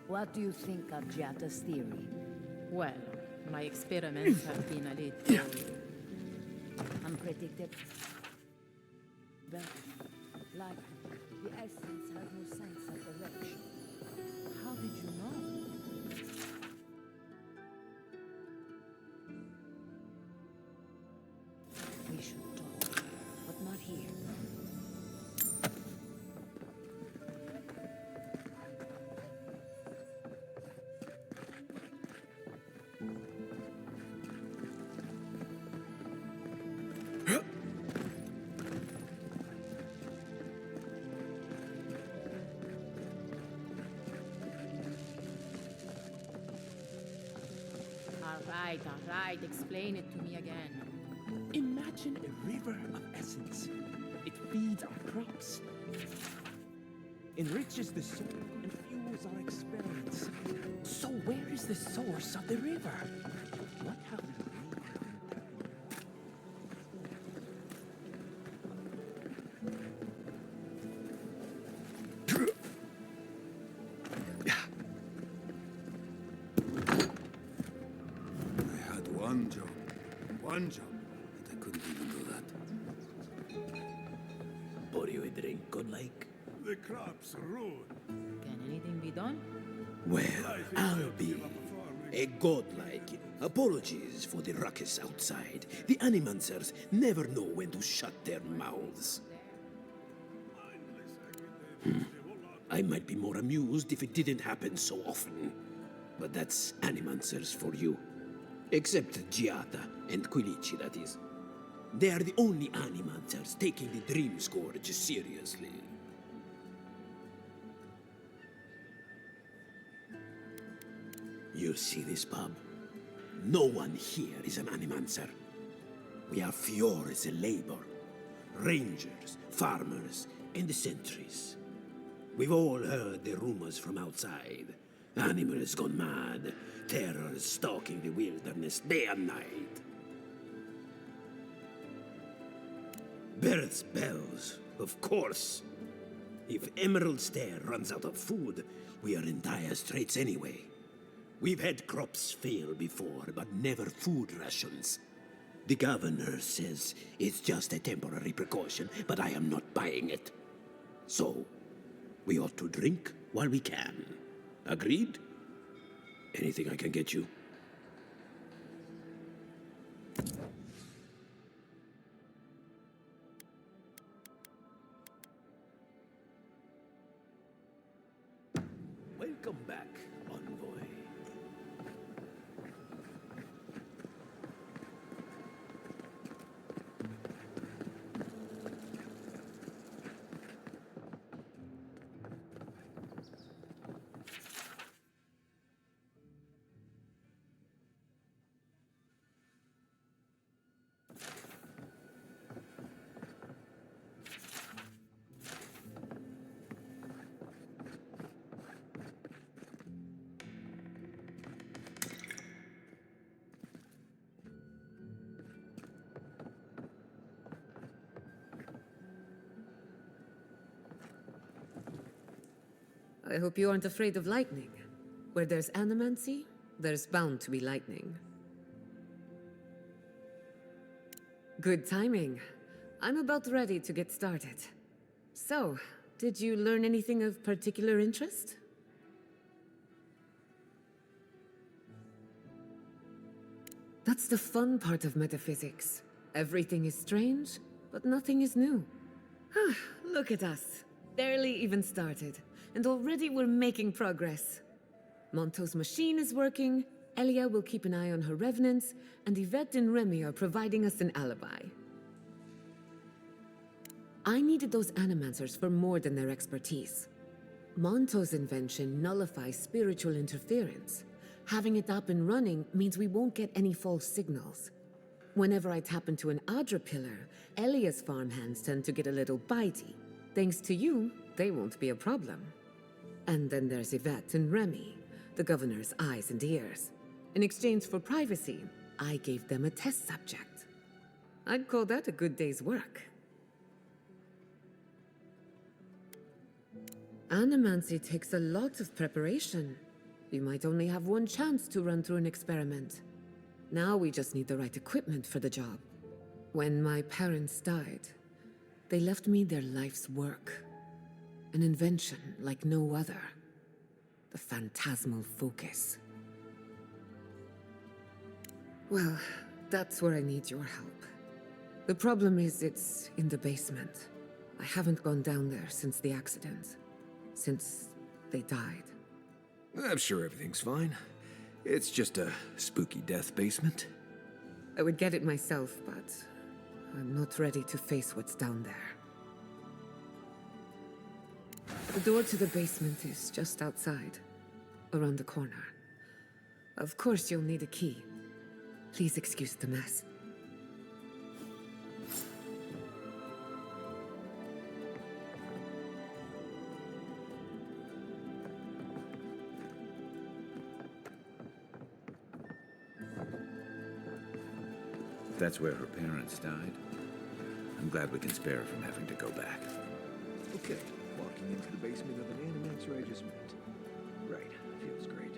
What do you think of Giada's theory? Well, my experiments have been a little... Unpredictable. Like, the essence has no sense of direction. How did you know? We should talk, but not here. All right, explain it to me again. Imagine a river of essence. It feeds our crops, enriches the soil, and fuels our experiments. So where is the source of the river? What have we One job, but I couldn't even do that. Pour you a drink, good like? The crops ruined. Can anything be done? Well, I'll be a godlike. Apologies for the ruckus outside. The animancers never know when to shut their mouths. I might be more amused if it didn't happen so often. But that's animancers for you. Except Giada and Quilici, that is. They are the only animancers taking the Dream Scourge seriously. You see this pub? No one here is an animancer. We are Fiores labor, rangers, farmers, and the sentries. We've all heard the rumors from outside. Animals gone mad, terror stalking the wilderness day and night. Birds' bells, of course. If Emerald Stair runs out of food, we are in dire straits anyway. We've had crops fail before, but never food rations. The governor says it's just a temporary precaution, but I am not buying it. So, we ought to drink while we can. Agreed? Anything I can get you? Welcome back, envoy. I hope you aren't afraid of lightning. Where there's animancy, there's bound to be lightning. Good timing. I'm about ready to get started. So, did you learn anything of particular interest? That's the fun part of metaphysics. Everything is strange, but nothing is new. Look at us. Barely even started, and already we're making progress. Monto's machine is working, Elia will keep an eye on her revenants, and Yvette and Remy are providing us an alibi. I needed those animancers for more than their expertise. Monto's invention nullifies spiritual interference. Having it up and running means we won't get any false signals. Whenever I tap into an Adra pillar, Elia's farmhands tend to get a little bitey. Thanks to you, they won't be a problem. And then there's Yvette and Remy, the governor's eyes and ears. In exchange for privacy, I gave them a test subject. I'd call that a good day's work. Animancy takes a lot of preparation. You might only have one chance to run through an experiment. Now we just need the right equipment for the job. When my parents died, they left me their life's work. An invention like no other. The phantasmal focus. Well, that's where I need your help. The problem is it's in the basement. I haven't gone down there since the accident. Since they died. I'm sure everything's fine. It's just a spooky death basement. I would get it myself, but I'm not ready to face what's down there. The door to the basement is just outside, around the corner. Of course you'll need a key. Please excuse the mess. That's where her parents died. I'm glad we can spare her from having to go back. Okay, walking into the basement of an animancer I just met. Right, feels great.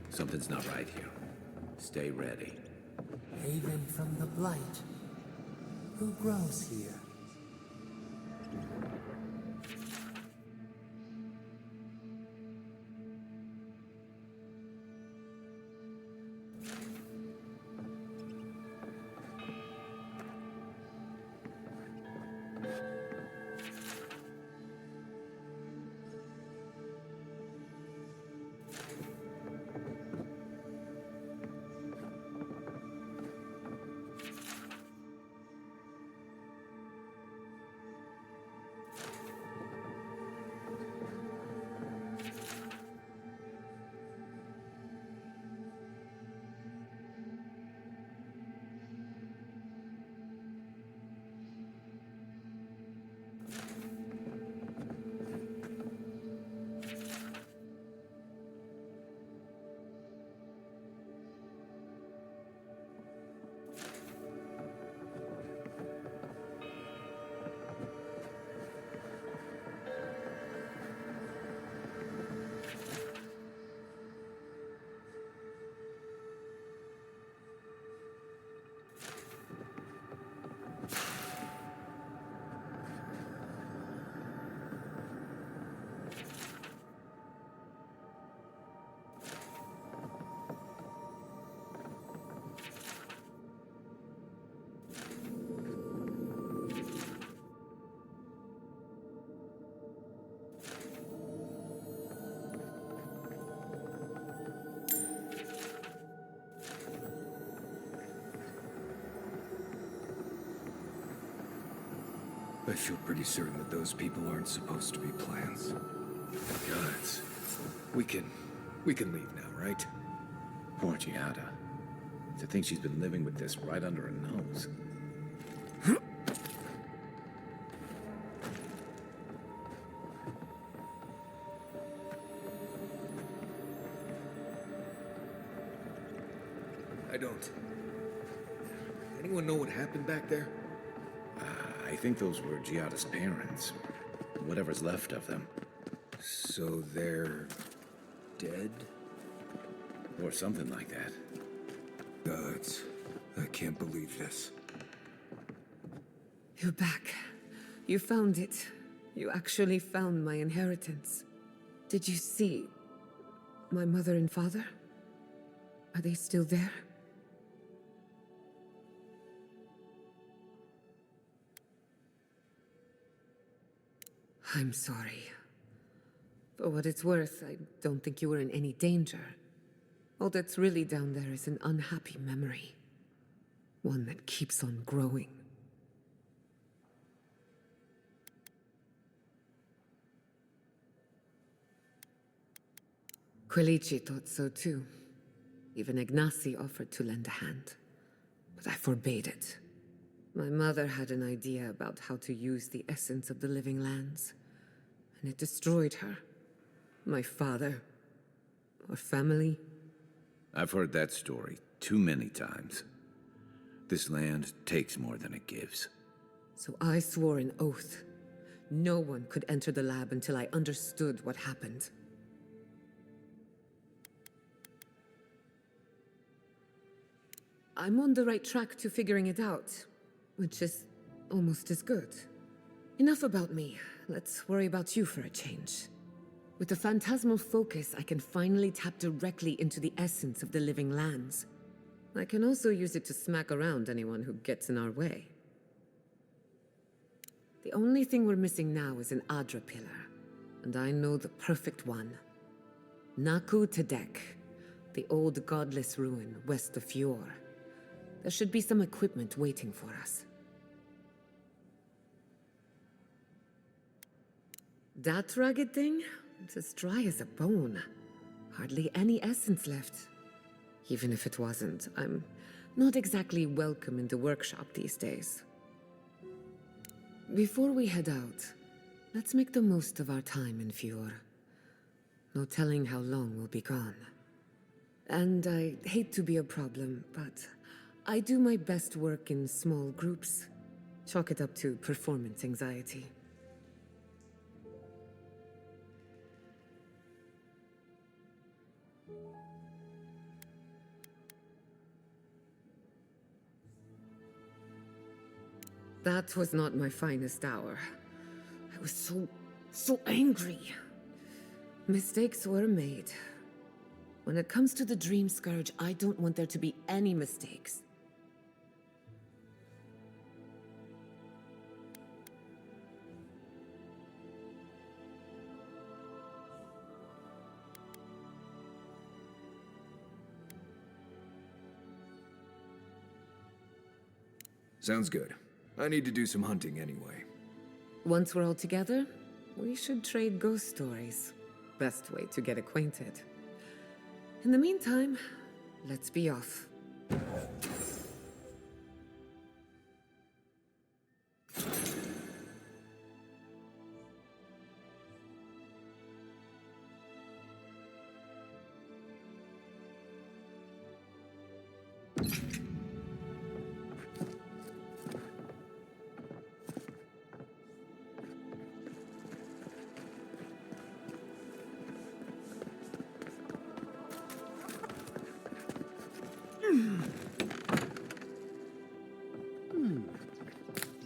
Something's not right here. Stay ready. Haven from the blight. Who grows here? I feel pretty certain that those people aren't supposed to be plants. Guys, we can leave now, right? Poor Giada. To think she's been living with this right under her nose. I don't. Anyone know what happened back there? I think those were Giada's parents. Whatever's left of them. So they're dead? Or something like that. Gods, I can't believe this. You're back. You found it. You actually found my inheritance. Did you see my mother and father? Are they still there? I'm sorry. For what it's worth, I don't think you were in any danger. All that's really down there is an unhappy memory. One that keeps on growing. Quilici thought so too. Even Ignacy offered to lend a hand. But I forbade it. My mother had an idea about how to use the essence of the living lands. And it destroyed her. My father. Our family. I've heard that story too many times. This land takes more than it gives. So I swore an oath. No one could enter the lab until I understood what happened. I'm on the right track to figuring it out, which is almost as good. Enough about me. Let's worry about you for a change. With the phantasmal focus, I can finally tap directly into the essence of the living lands. I can also use it to smack around anyone who gets in our way. The only thing we're missing now is an Adra pillar, and I know the perfect one. Naku Tedek, the old godless ruin west of Fjord. There should be some equipment waiting for us. That rugged thing? It's as dry as a bone. Hardly any essence left. Even if it wasn't, I'm not exactly welcome in the workshop these days. Before we head out, let's make the most of our time in Fjord. No telling how long we'll be gone. And I hate to be a problem, but I do my best work in small groups. Chalk it up to performance anxiety. That was not my finest hour. I was so angry. Mistakes were made. When it comes to the Dream Scourge, I don't want there to be any mistakes. Sounds good. I need to do some hunting anyway. Once we're all together, we should trade ghost stories. Best way to get acquainted. In the meantime, let's be off.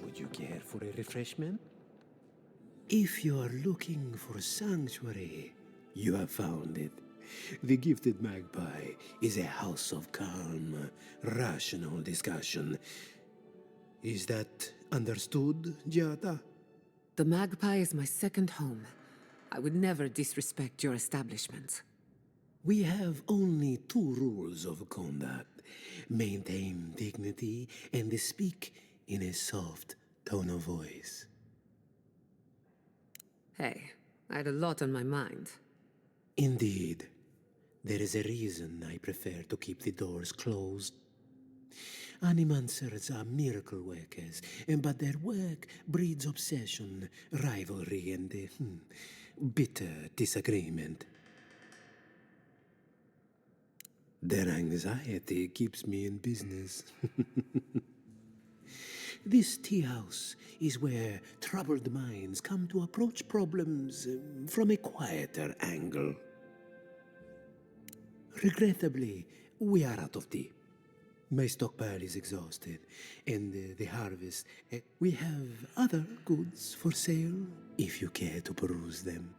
Would you care for a refreshment? If you are looking for sanctuary, you have found it. The Gifted Magpie is a house of calm, rational discussion. Is that understood, Giada? The Magpie is my second home. I would never disrespect your establishment. We have only two rules of conduct. Maintain dignity and speak in a soft tone of voice. Hey, I had a lot on my mind. Indeed. There is a reason I prefer to keep the doors closed. Animancers are miracle workers, but their work breeds obsession, rivalry, and bitter disagreement. Their anxiety keeps me in business. This tea house is where troubled minds come to approach problems from a quieter angle. Regrettably, we are out of tea. My stockpile is exhausted, and the harvest. We have other goods for sale, if you care to peruse them.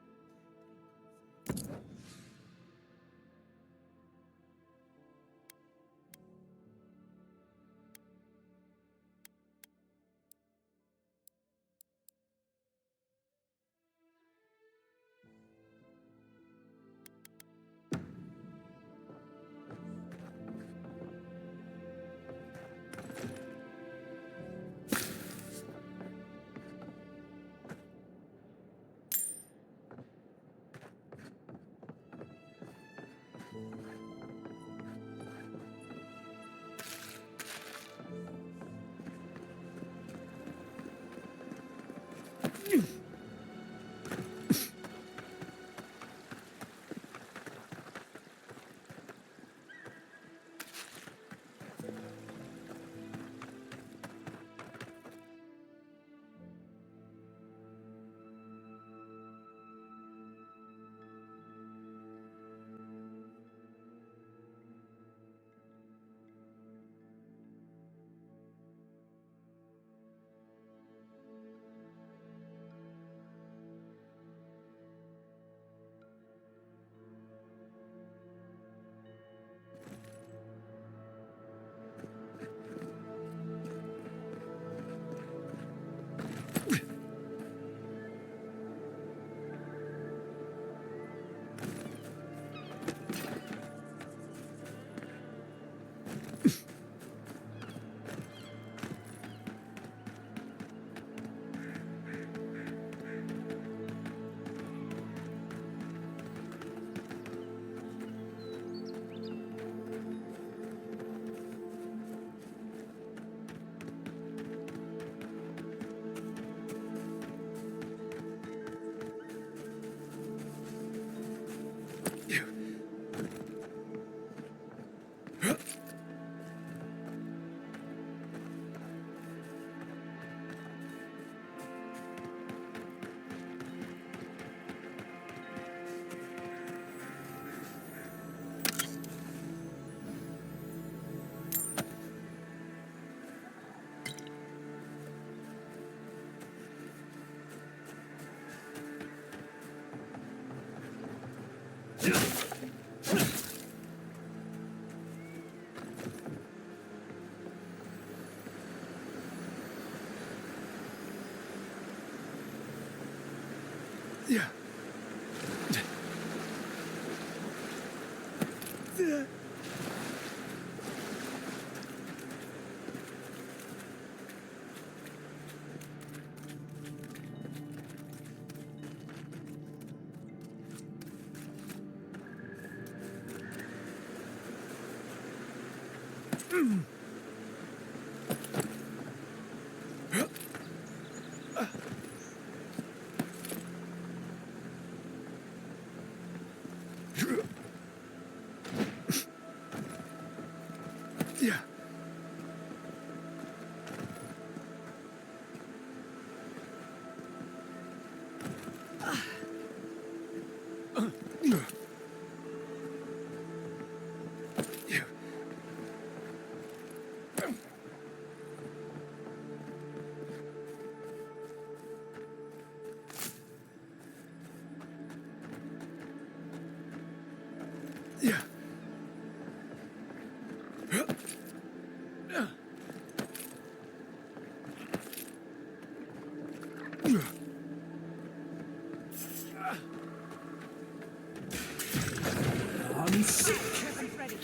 I'm sick! Weapons ready.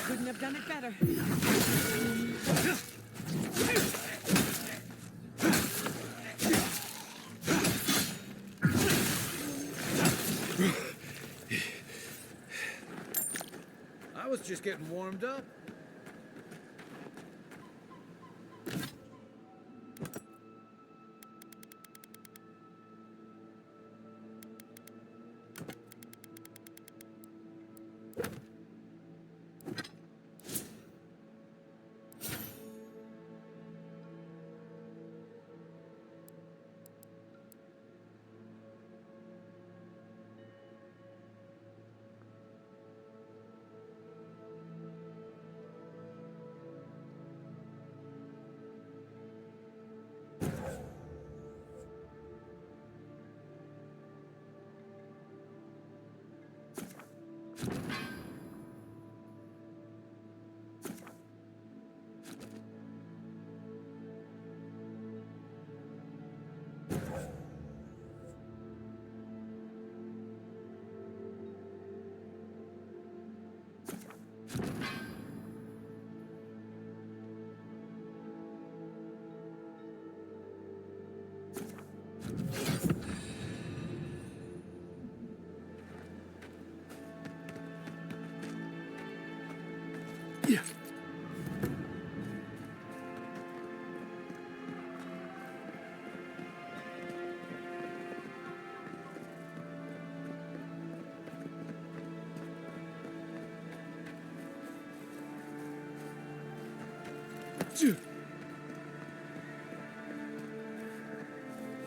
Couldn't have done it better. I was just getting warmed up.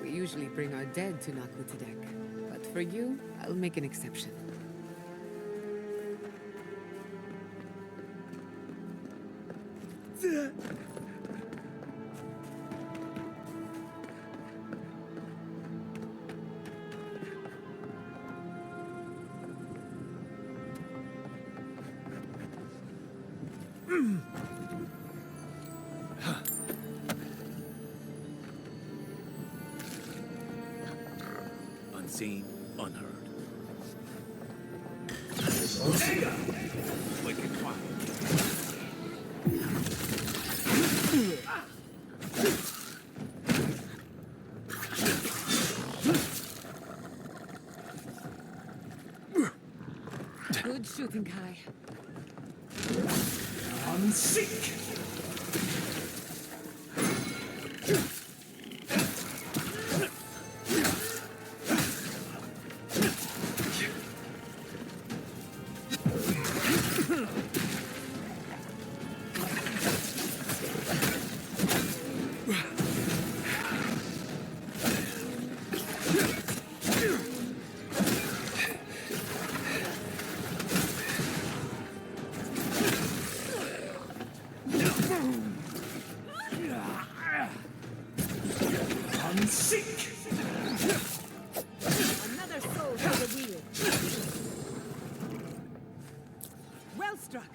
We usually bring our dead to knock with the deck, but for you, I'll make an exception. Unseen, unheard. Wicked quiet. Good shooting, Kai. I'm sick! I'm sick! Another soul to the wheel. Well struck.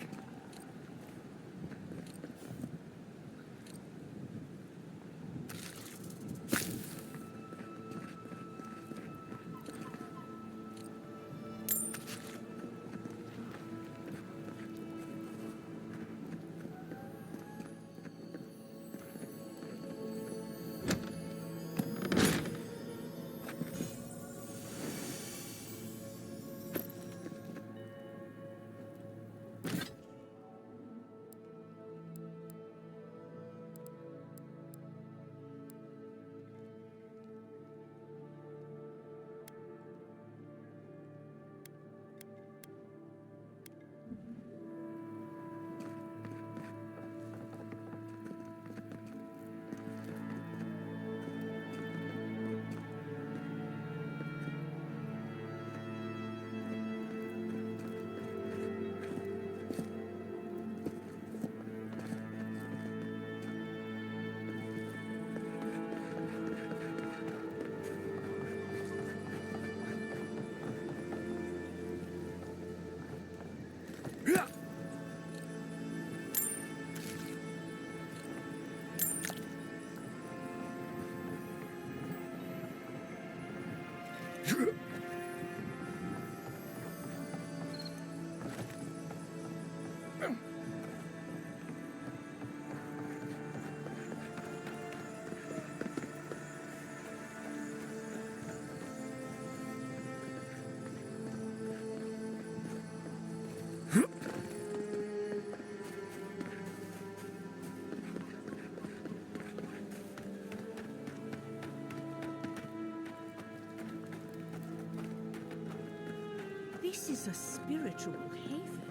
This is a spiritual haven.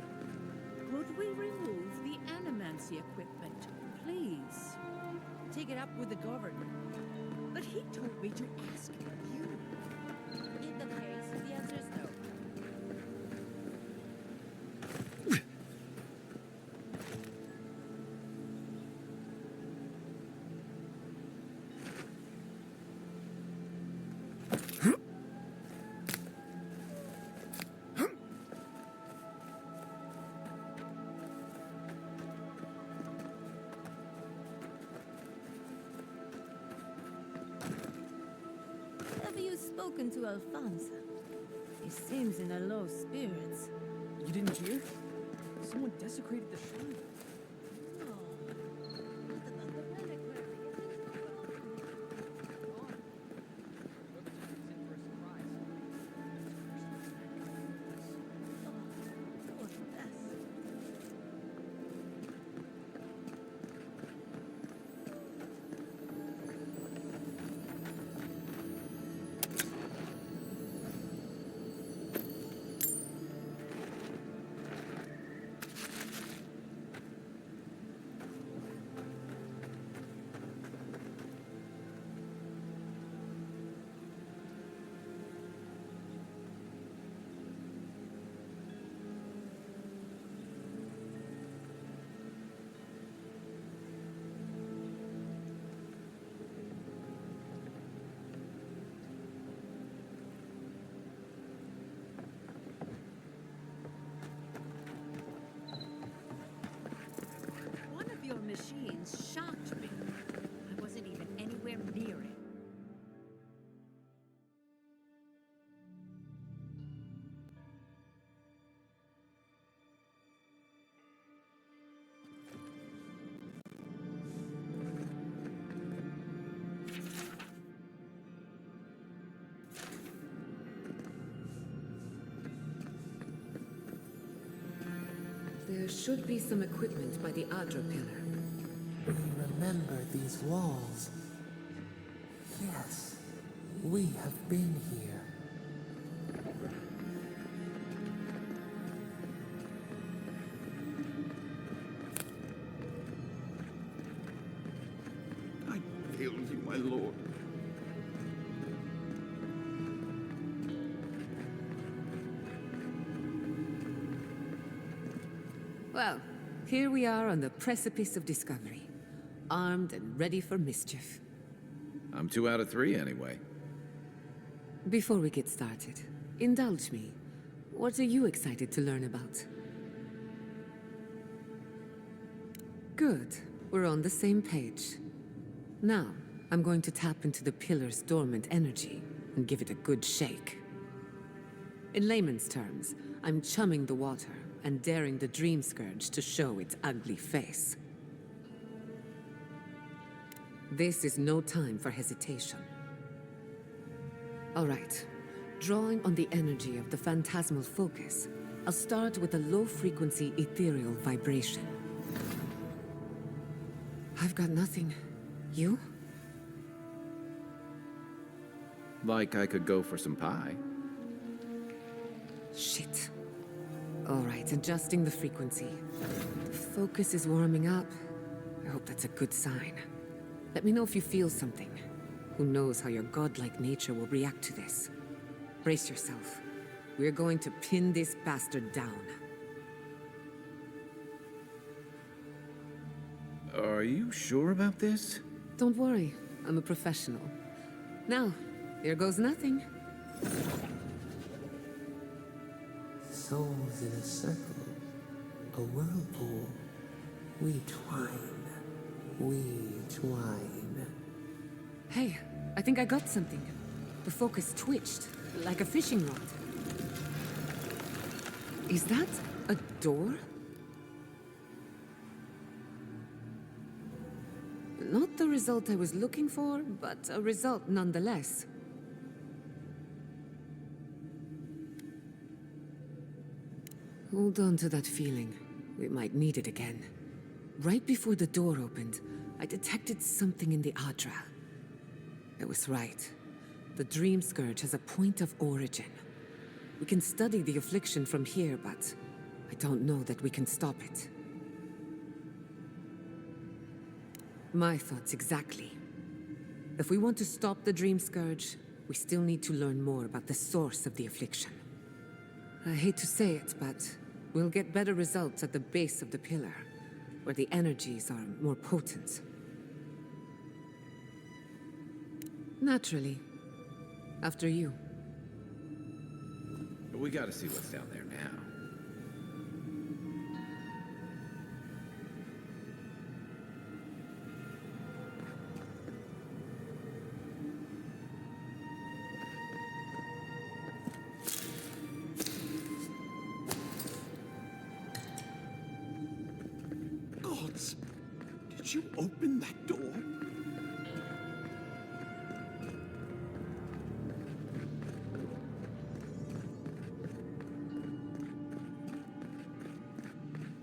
Could we remove the animancy equipment, please? Take it up with the governor. But he told me to ask you. In that case, the answer is no. Have you spoken to Alfonso? He seems in a low spirits. You didn't hear? Someone desecrated the shrine. One of your machines shocked me. I wasn't even anywhere near it. There should be some equipment by the Adra pillar. We remember these walls. Yes, we have been here. I failed you, my lord. Well, here we are on the precipice of discovery, armed and ready for mischief. I'm 2 out of 3 anyway. Before we get started, indulge me. What are you excited to learn about? Good. We're on the same page. Now, I'm going to tap into the pillar's dormant energy and give it a good shake. In layman's terms, I'm chumming the water and daring the Dream Scourge to show its ugly face. This is no time for hesitation. All right. Drawing on the energy of the phantasmal focus, I'll start with a low-frequency ethereal vibration. I've got nothing. You? Like I could go for some pie. Shit. All right, adjusting the frequency. The focus is warming up. I hope that's a good sign. Let me know if you feel something. Who knows how your godlike nature will react to this. Brace yourself. We're going to pin this bastard down. Are you sure about this? Don't worry, I'm a professional. Now, here goes nothing. Souls in a circle, a whirlpool. We twine, we twine. Hey, I think I got something. The focus twitched, like a fishing rod. Is that a door? Not the result I was looking for, but a result nonetheless. Hold on to that feeling. We might need it again. Right before the door opened, I detected something in the Adra. I was right. The Dream Scourge has a point of origin. We can study the affliction from here, but I don't know that we can stop it. My thoughts exactly. If we want to stop the Dream Scourge, we still need to learn more about the source of the affliction. I hate to say it, but we'll get better results at the base of the pillar, where the energies are more potent. Naturally. After you. We gotta see what's down there now. Gods! Did you open that door?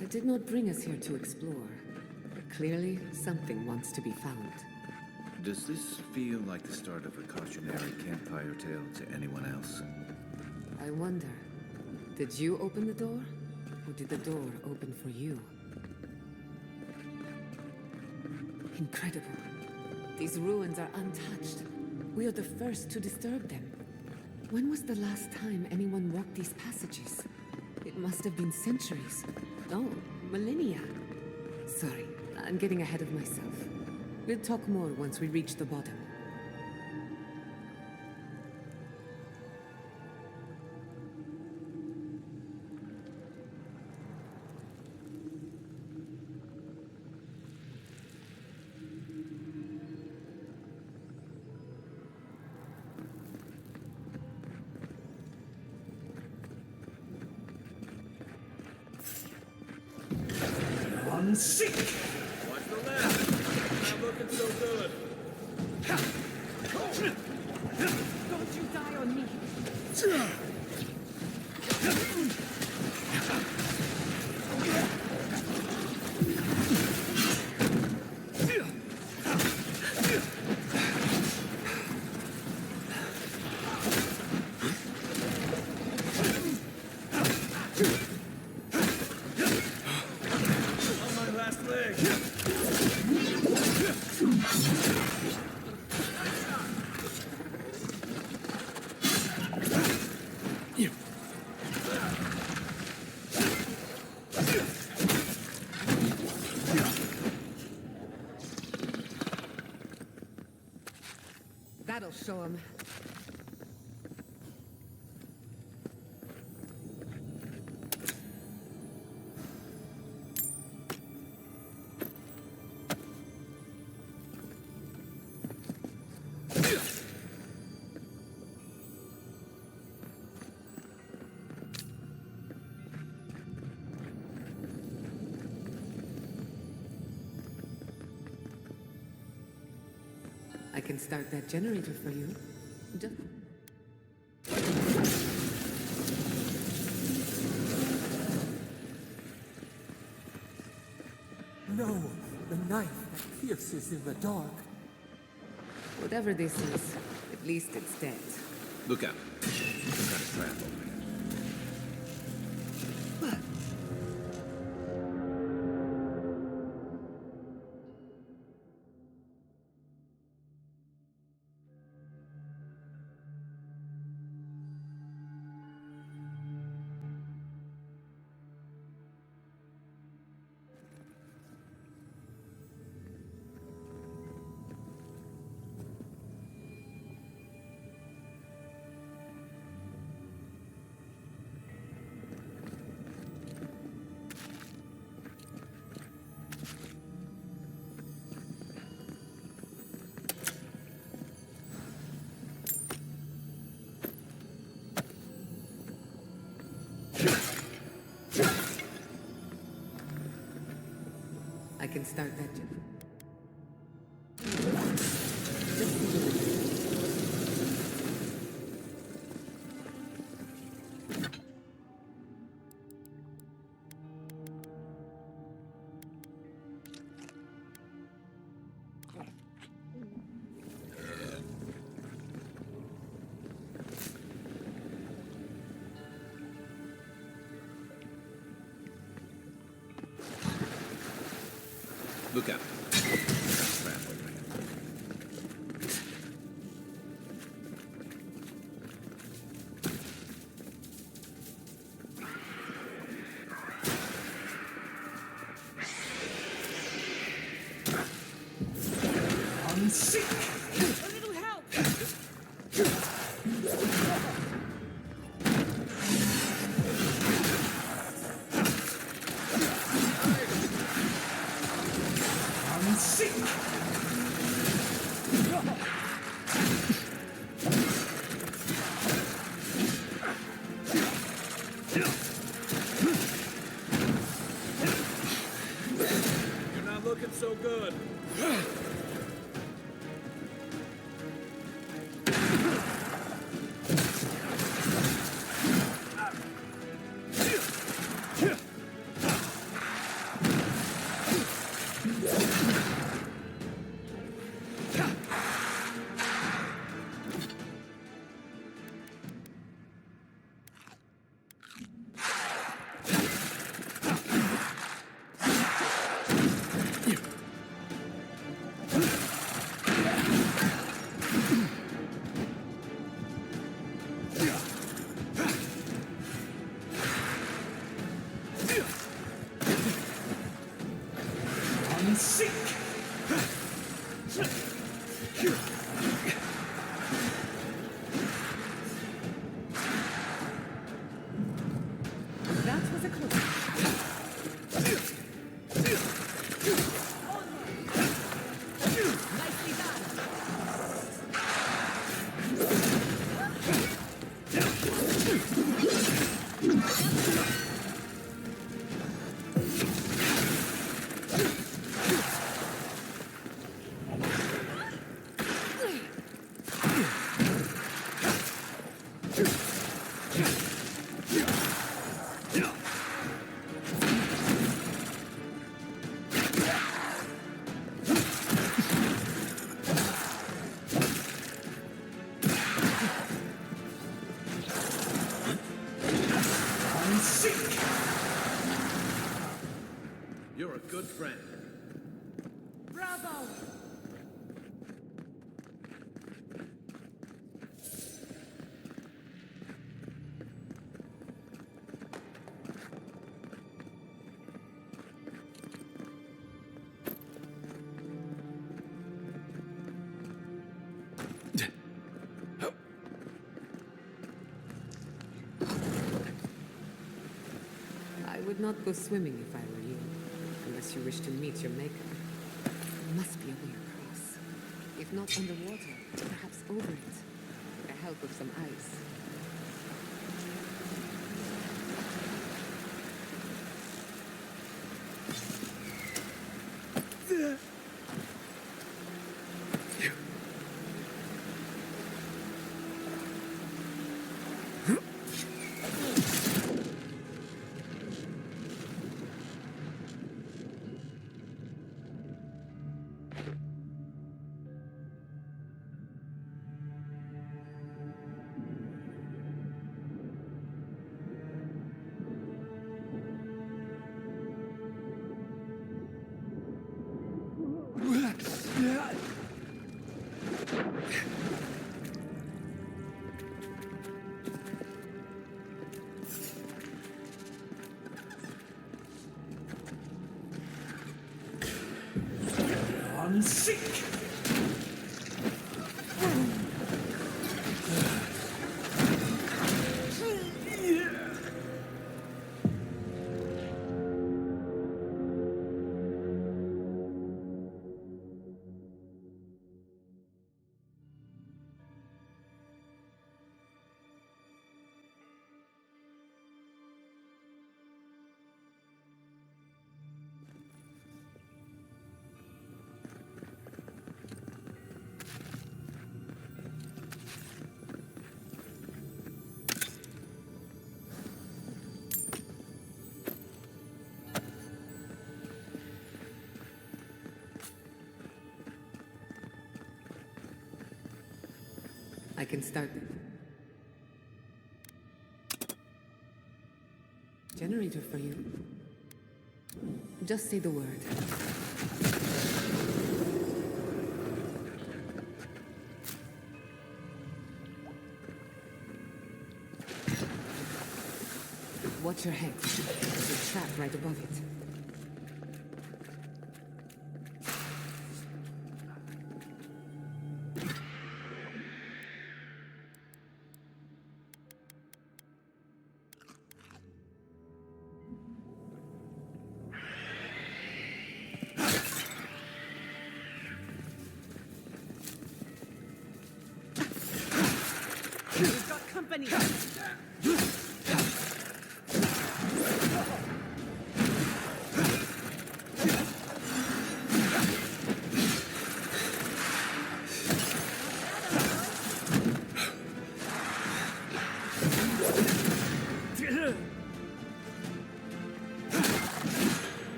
It did not bring us here to explore, but clearly something wants to be found. Does this feel like the start of a cautionary campfire tale to anyone else? I wonder, did you open the door? Or did the door open for you? Incredible. These ruins are untouched. We are the first to disturb them. When was the last time anyone walked these passages? It must have been centuries. No, millennia. Sorry, I'm getting ahead of myself. We'll talk more once we reach the bottom. I'm sick! Watch the left. Not looking so good. Don't you die on me! On my last leg. That'll show him. I can start that generator for you. No, the knife that pierces in the dark. Whatever this is, at least it's dead. Look out. Some kind of trap over here. I can start that generator. Look out. Trap overhead. I'm sick! A little help! I'm sick! You're not looking so good. I'm sick! That was a close one. Nicely done. I'm sick! You're a good friend. Bravo! I would not go swimming if I were you, unless you wish to meet your maker. There must be a way across. If not underwater, perhaps over it, with the help of some ice. I'm sick! I can start them. Generator for you. Just say the word. Watch your head. There's a trap right above it. We've got company.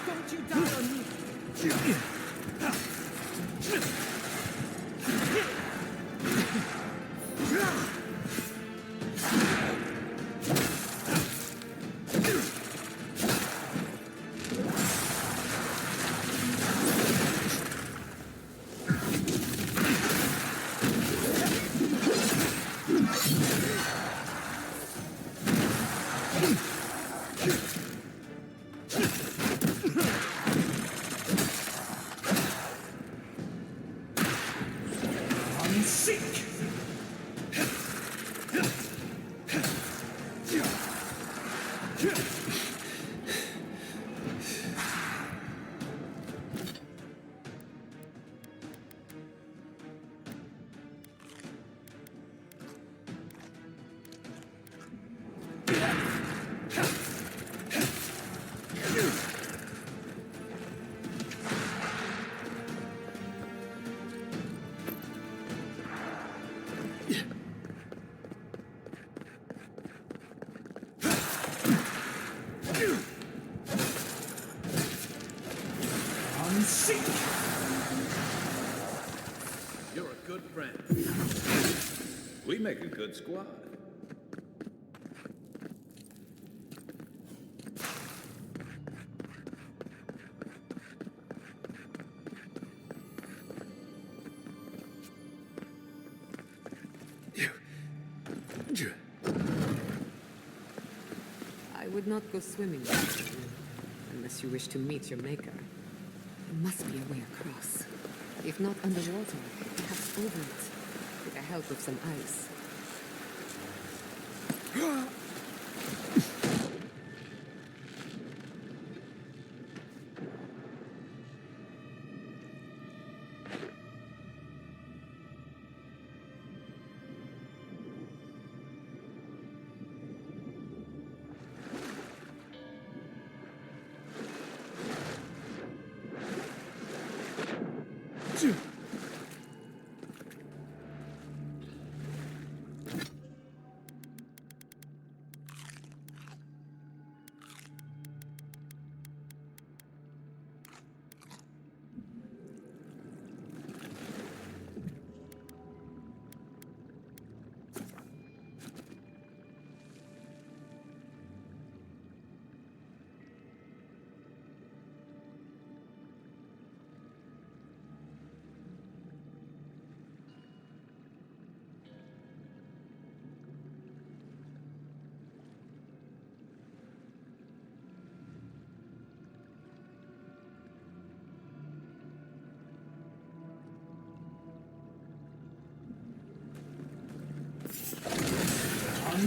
Don't you die on me. You're a good friend. We make a good squad. I would not go swimming with you, unless you wish to meet your maker. There must be a way across. If not underwater, perhaps over it, with the help of some ice.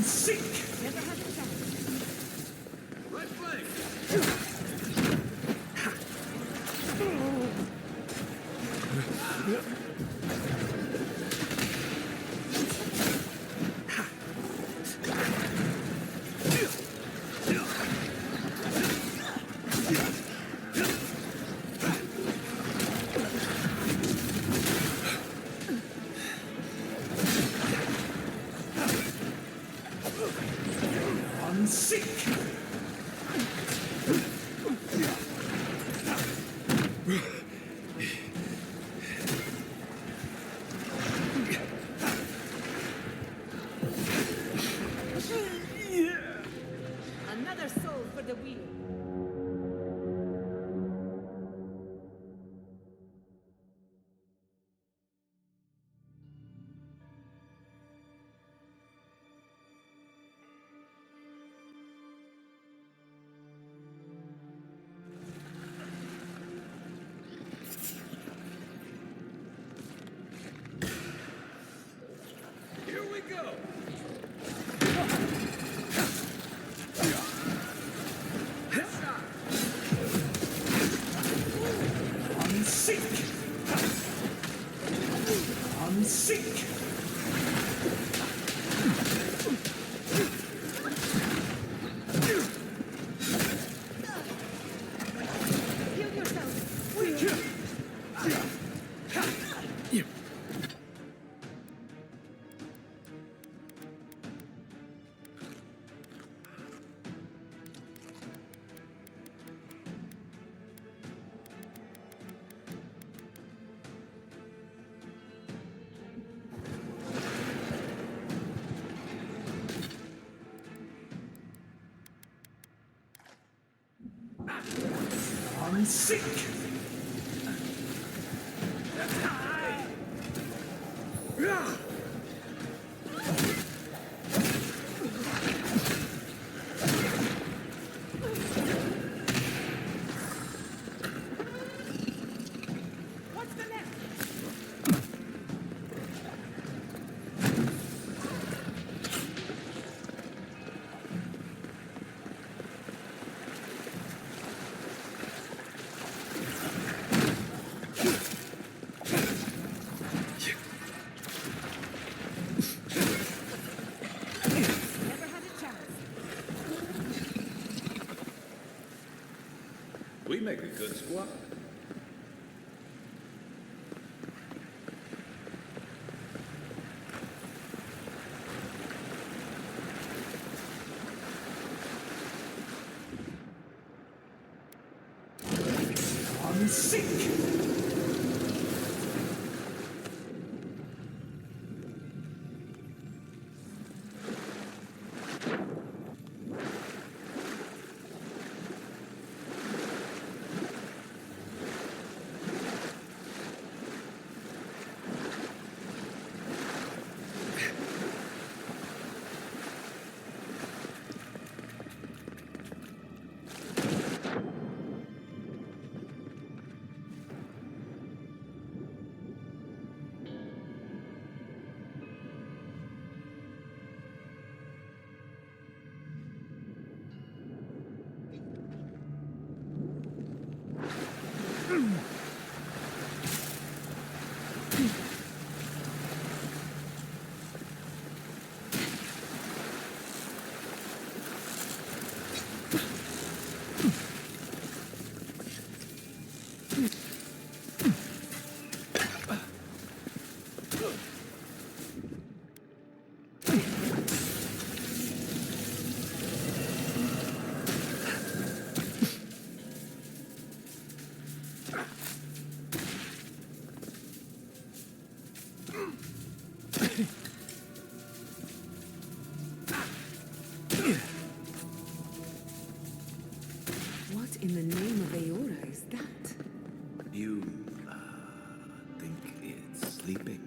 Sink! Never had a chance. Right flank! Another soul for the wheel. I'm sick! We make a good squad. I'm sick! What in the name of Aora is that? You, think it's sleeping?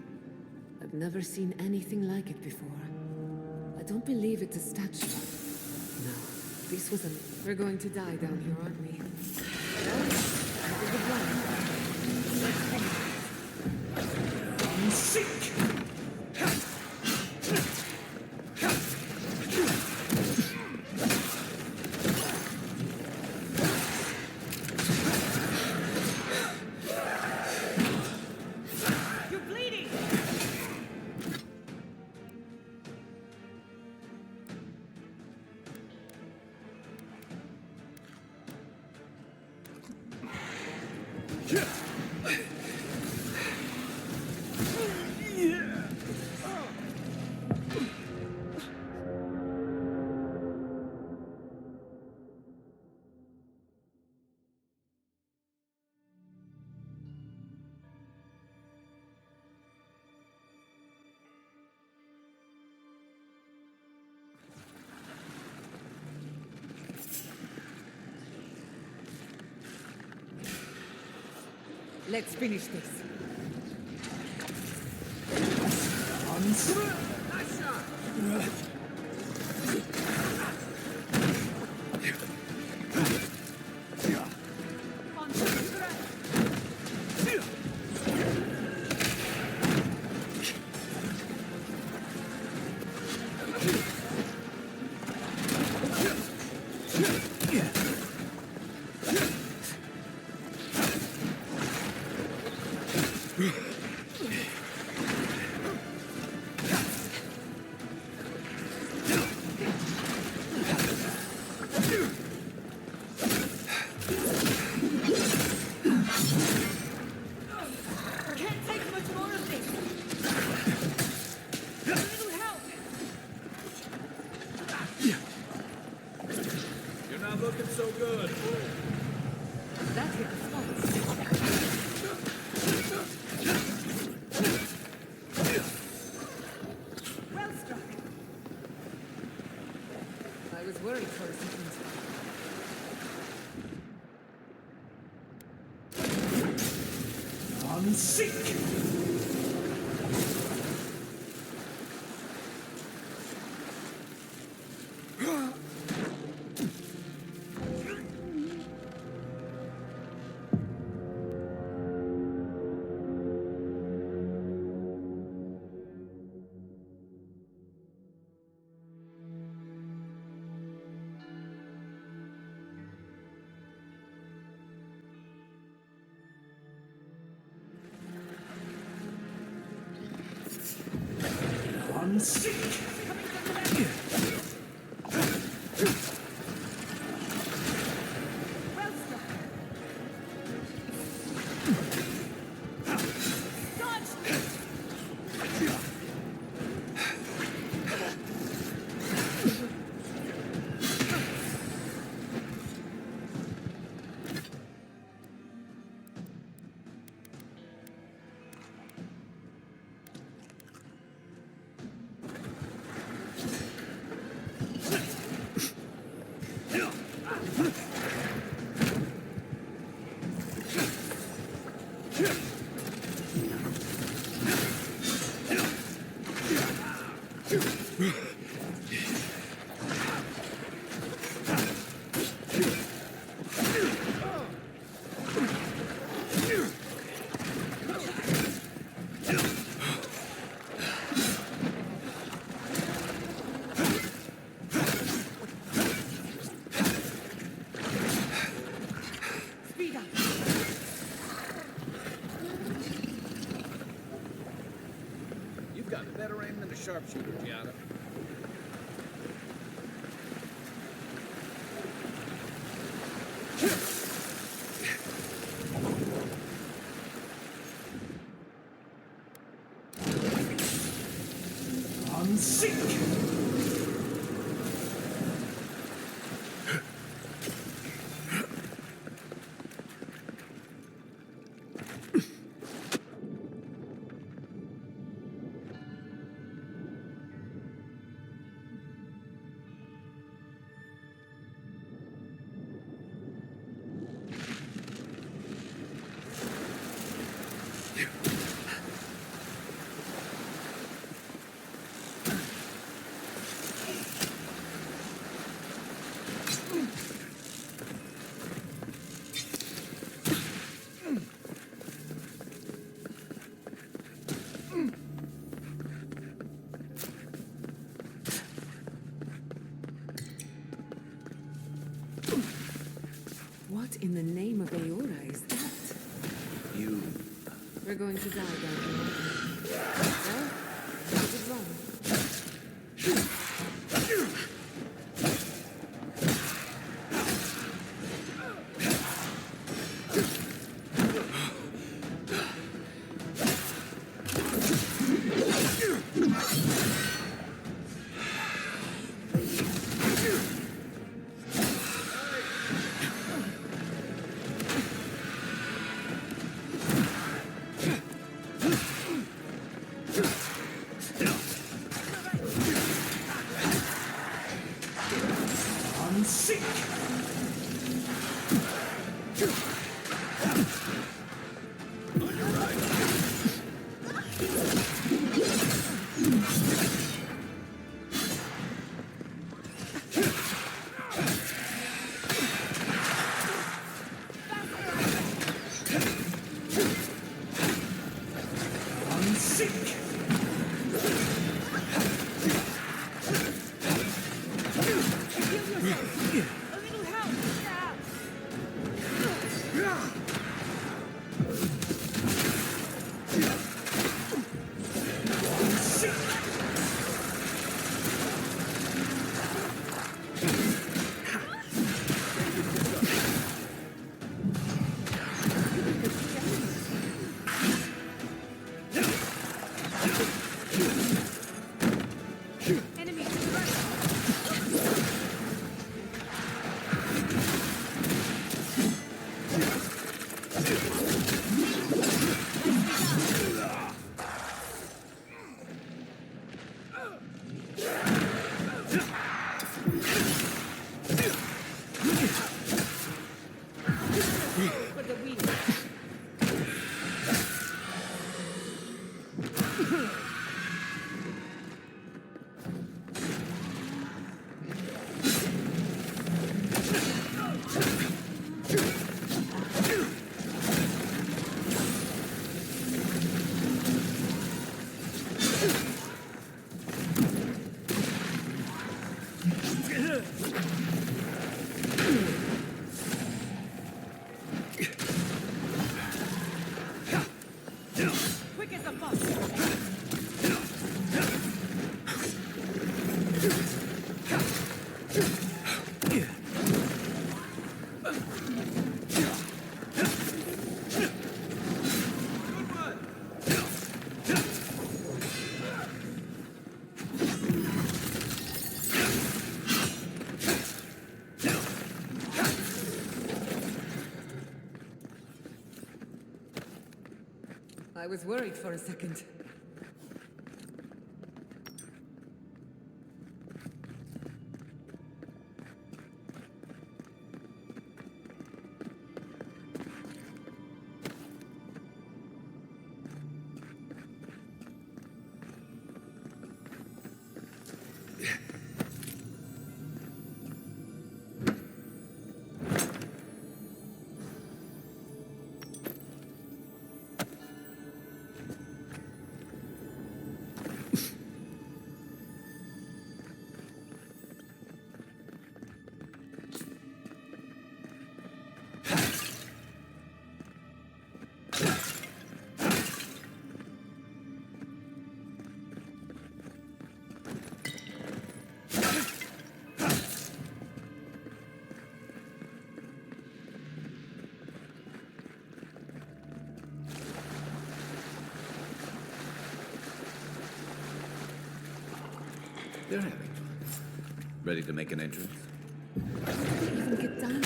I've never seen anything like it before. I don't believe it's a statue. No, this was a... We're going to die down here, aren't we? I'm sick! Let's finish this. I'm sick! That hit the spot. I'm sick! I'm sick! You've got better aim than a sharpshooter, Giada. I'm sick! What in the name of Aora is that? You... We're going to die down here. Well, that was wrong. I'm sick! I'm sick! I was worried for a second. They're having fun. Ready to make an entrance? Even get down.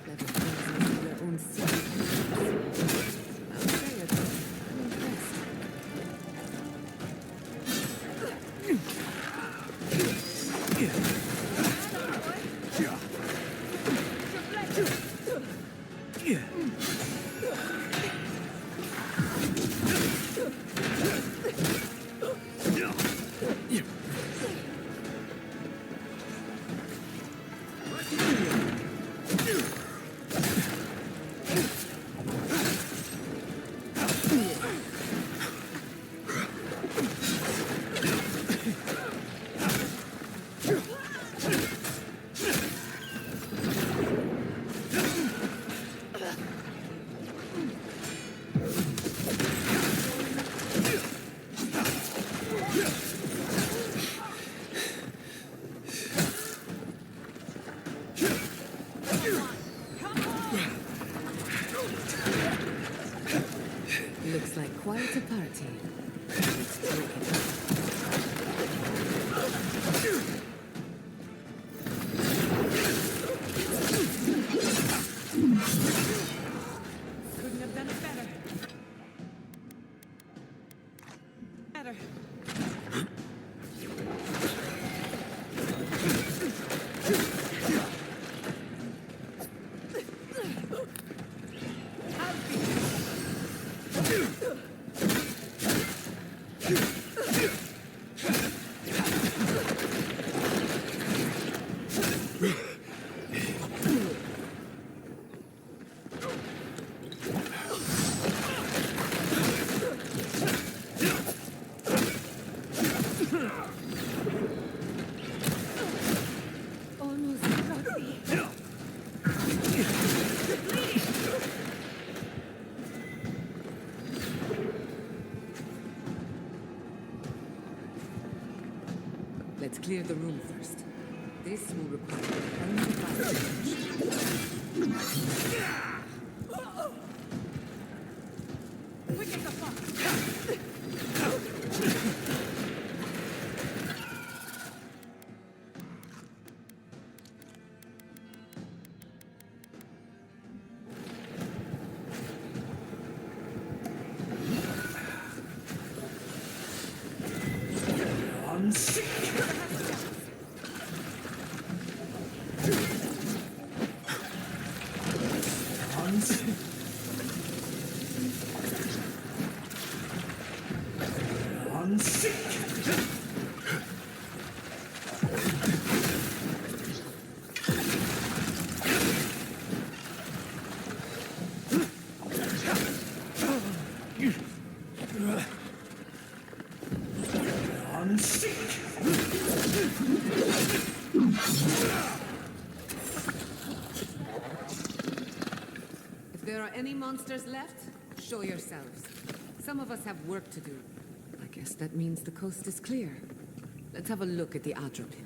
Let us bring them to their own city. I'll say it. I'm impressed. Looks like quite a party. Let's break it up. Couldn't have done it better. Better. Let's clear the room first. This will require funnyvideo. We take the fuck. If there are any monsters left, show yourselves. Some of us have work to do. I guess that means the coast is clear. Let's have a look at the Adra pillar.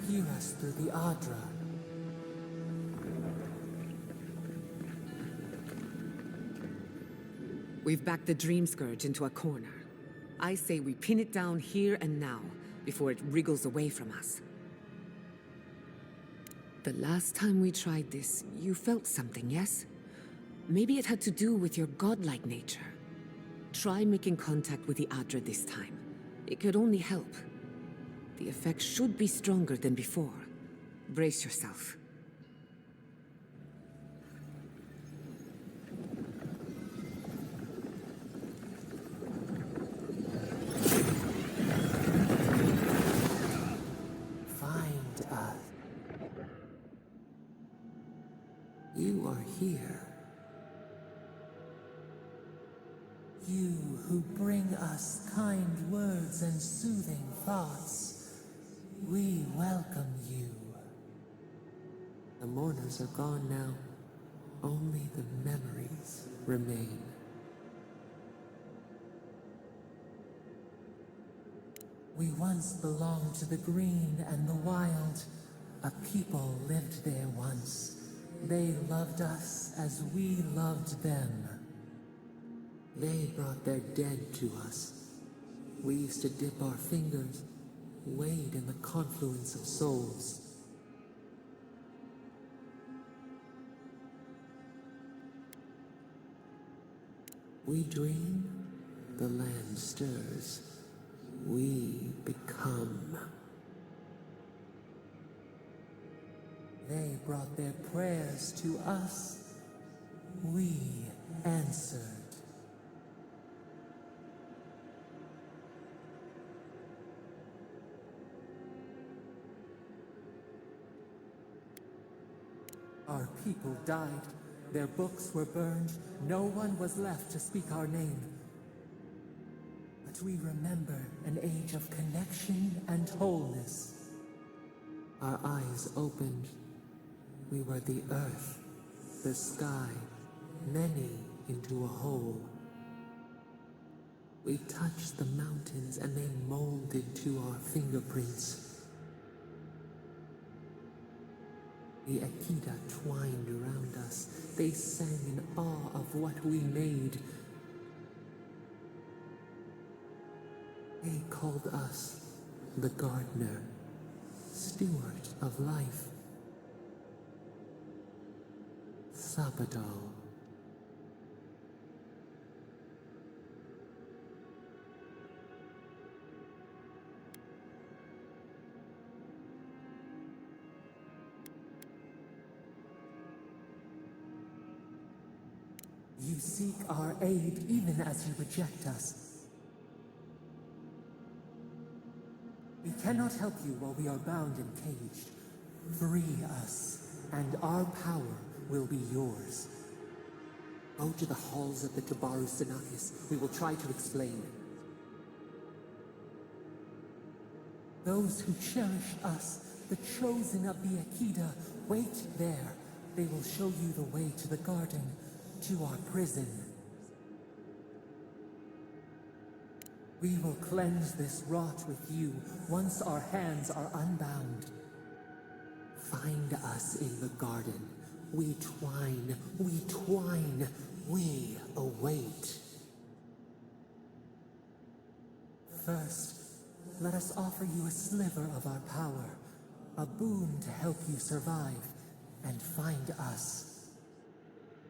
View us through the Adra. We've backed the Dream Scourge into a corner. I say we pin it down here and now, before it wriggles away from us. The last time we tried this, you felt something, yes? Maybe it had to do with your godlike nature. Try making contact with the Adra this time. It could only help. The effect should be stronger than before. Brace yourself. Find us. You are here. You who bring us kind words and soothing thoughts. We welcome you. The mourners are gone now. Only the memories remain. We once belonged to the green and the wild. A people lived there once. They loved us as we loved them. They brought their dead to us. We used to dip our fingers, wade in the confluence of souls. We dream, the land stirs. We become. They brought their prayers to us. We answered. Our people died. Their books were burned. No one was left to speak our name. But we remember an age of connection and wholeness. Our eyes opened. We were the earth, the sky, many into a whole. We touched the mountains and they molded to our fingerprints. The Akita twined around us. They sang in awe of what we made. They called us the gardener, steward of life. Sabadal. You seek our aid even as you reject us. We cannot help you while we are bound and caged. Free us, and our power will be yours. Go to the halls of the Tabaru Sinakis. We will try to explain. Those who cherish us, the chosen of the Akita, wait there. They will show you the way to the garden, to our prison. We will cleanse this rot with you once our hands are unbound. Find us in the garden. We twine, we await. First, let us offer you a sliver of our power, a boon to help you survive and find us.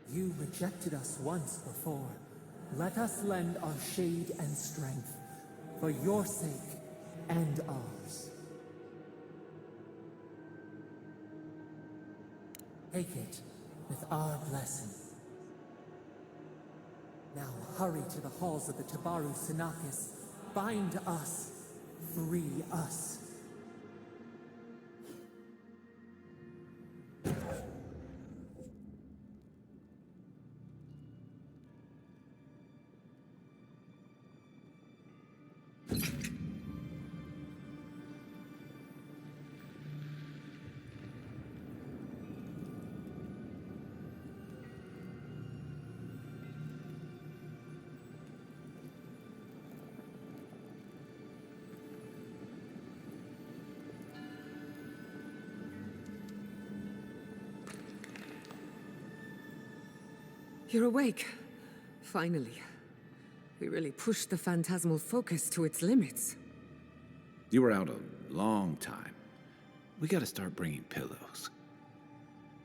You rejected us once before. Let us lend our shade and strength, for your sake and ours. Take it with our blessing. Now hurry to the halls of the Tabaru Sinakis. Bind us. Free us. You're awake. Finally. We really pushed the phantasmal focus to its limits. You were out a long time. We gotta start bringing pillows.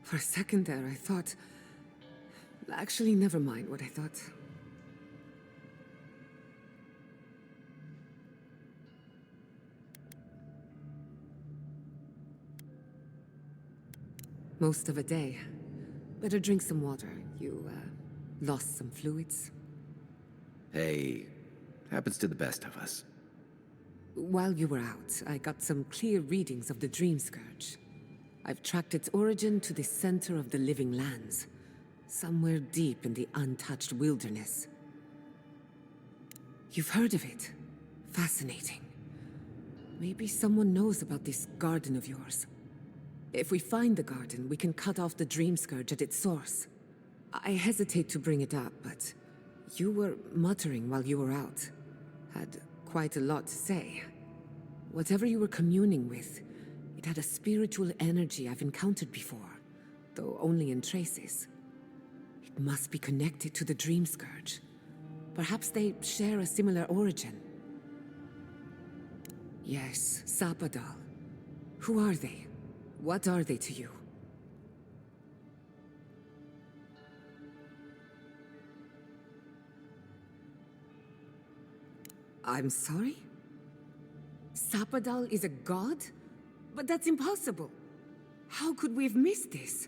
For a second there, I thought... Actually, never mind what I thought. Most of a day. Better drink some water. You, lost some fluids? Hey, happens to the best of us. While you were out, I got some clear readings of the Dream Scourge. I've tracked its origin to the center of the living lands, somewhere deep in the untouched wilderness. You've heard of it. Fascinating. Maybe someone knows about this garden of yours. If we find the garden, we can cut off the Dream Scourge at its source. I hesitate to bring it up, but you were muttering while you were out. Had quite a lot to say. Whatever you were communing with, it had a spiritual energy I've encountered before, though only in traces. It must be connected to the Dream Scourge. Perhaps they share a similar origin. Yes, Sapadal. Who are they? What are they to you? I'm sorry? Sapadal is a god? But that's impossible. How could we have missed this?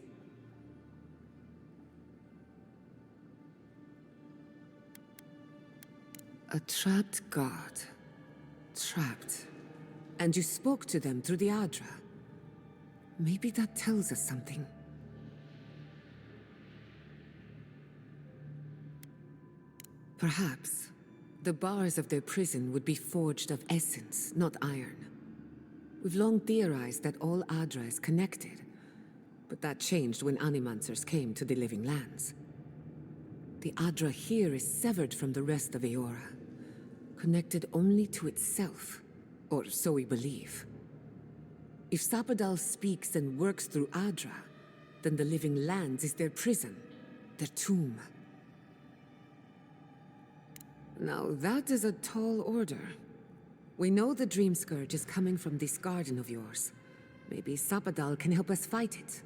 A trapped god. Trapped. And you spoke to them through the Adra. Maybe that tells us something. Perhaps the bars of their prison would be forged of essence, not iron. We've long theorized that all Adra is connected, but that changed when Animancers came to the Living Lands. The Adra here is severed from the rest of Eora, connected only to itself, or so we believe. If Sapadal speaks and works through Adra, then the Living Lands is their prison, their tomb. Now that is a tall order. We know the Dream Scourge is coming from this garden of yours. Maybe Sapadal can help us fight it.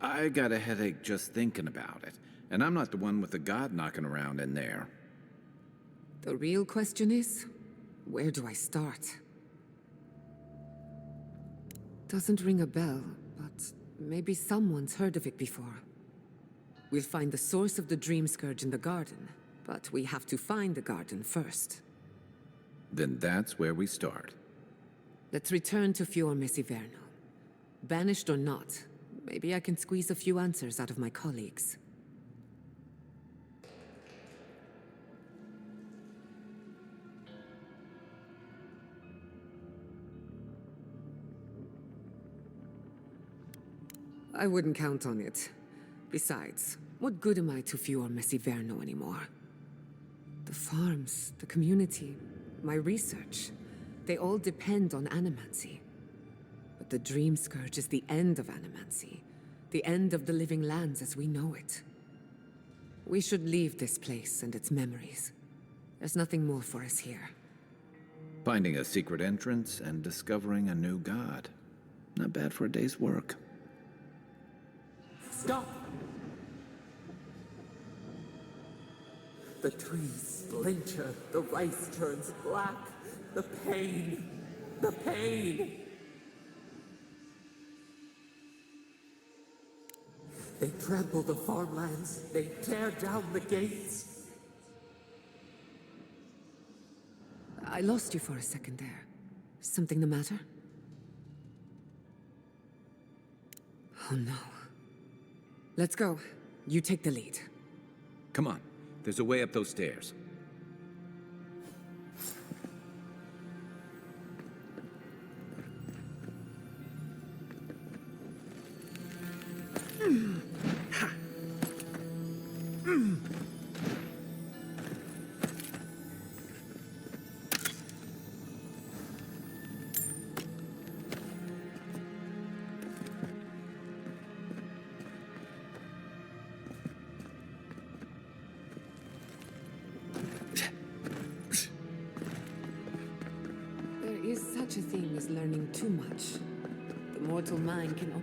I got a headache just thinking about it, and I'm not the one with the god knocking around in there. The real question is, where do I start? Doesn't ring a bell, but maybe someone's heard of it before. We'll find the source of the Dream Scourge in the garden, but we have to find the garden first. Then that's where we start. Let's return to Fior Mesiverno. Banished or not, maybe I can squeeze a few answers out of my colleagues. I wouldn't count on it. Besides, what good am I to Fior Mesiverno anymore? The farms, the community, my research, they all depend on animancy. But the Dream Scourge is the end of animancy, the end of the Living Lands as we know it. We should leave this place and its memories. There's nothing more for us here. Finding a secret entrance and discovering a new god. Not bad for a day's work. Stop! The trees splinter, the rice turns black. The pain! The pain! They trample the farmlands, they tear down the gates. I lost you for a second there. Something the matter? Oh no. Let's go. You take the lead. Come on, there's a way up those stairs. The mortal mind can...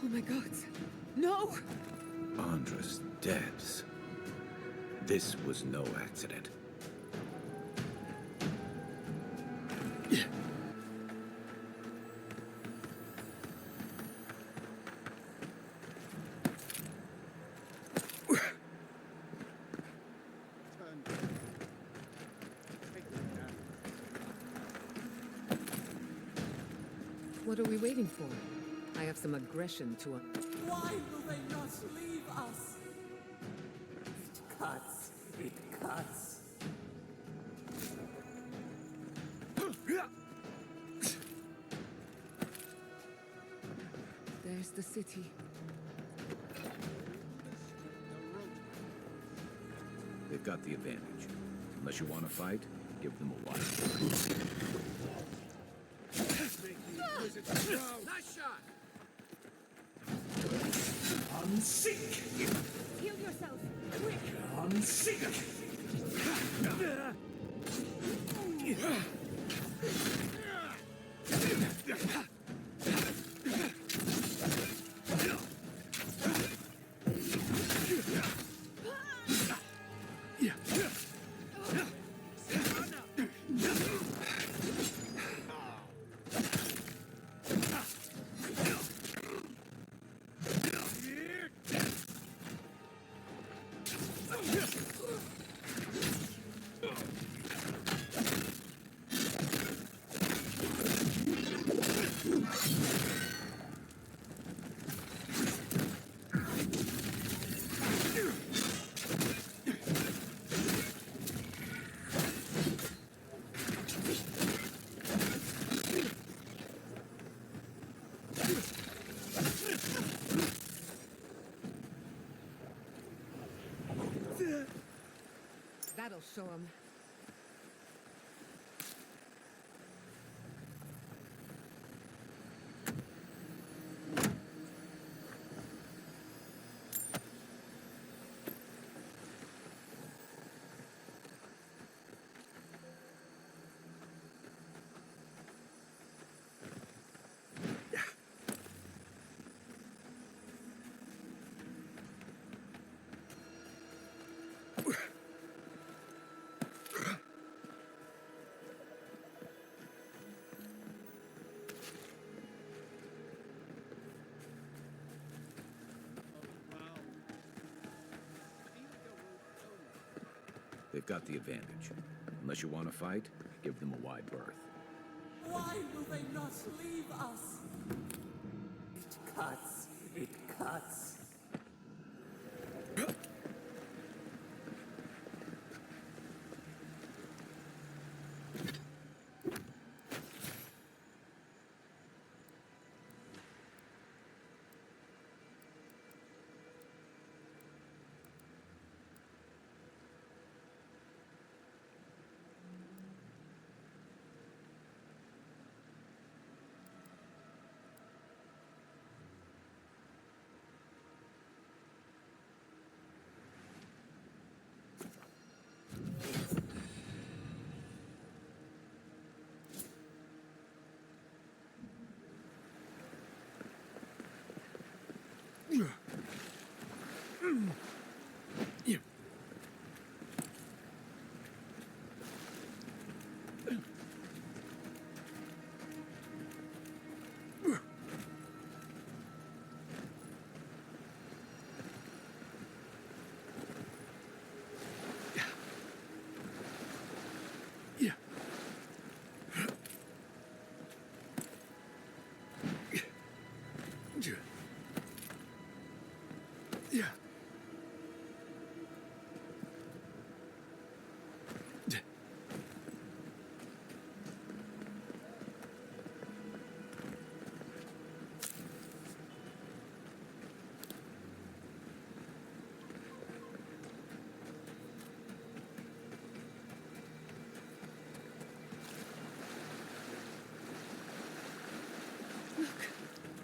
Oh my god. No! Andra's debts. This was no accident. What are we waiting for? I have some aggression to... Why will they not leave us? It cuts. It cuts. There's the city. They've got the advantage. Unless you want to fight, give them a wide. Nice shot! Unseek! Heal yourself. Unseek! That'll show him. They've got the advantage. Unless you want to fight, give them a wide berth. Why will they not leave us? It cuts. It cuts.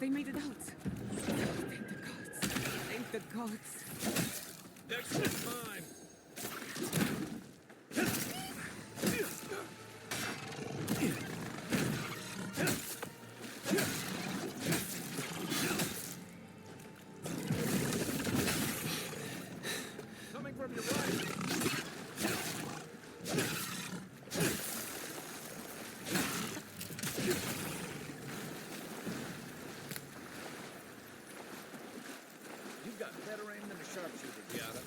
they made it out. Thank the gods. Thank the gods. Next is mine. Coming from your right. You've got better aim than a sharpshooter, Giada.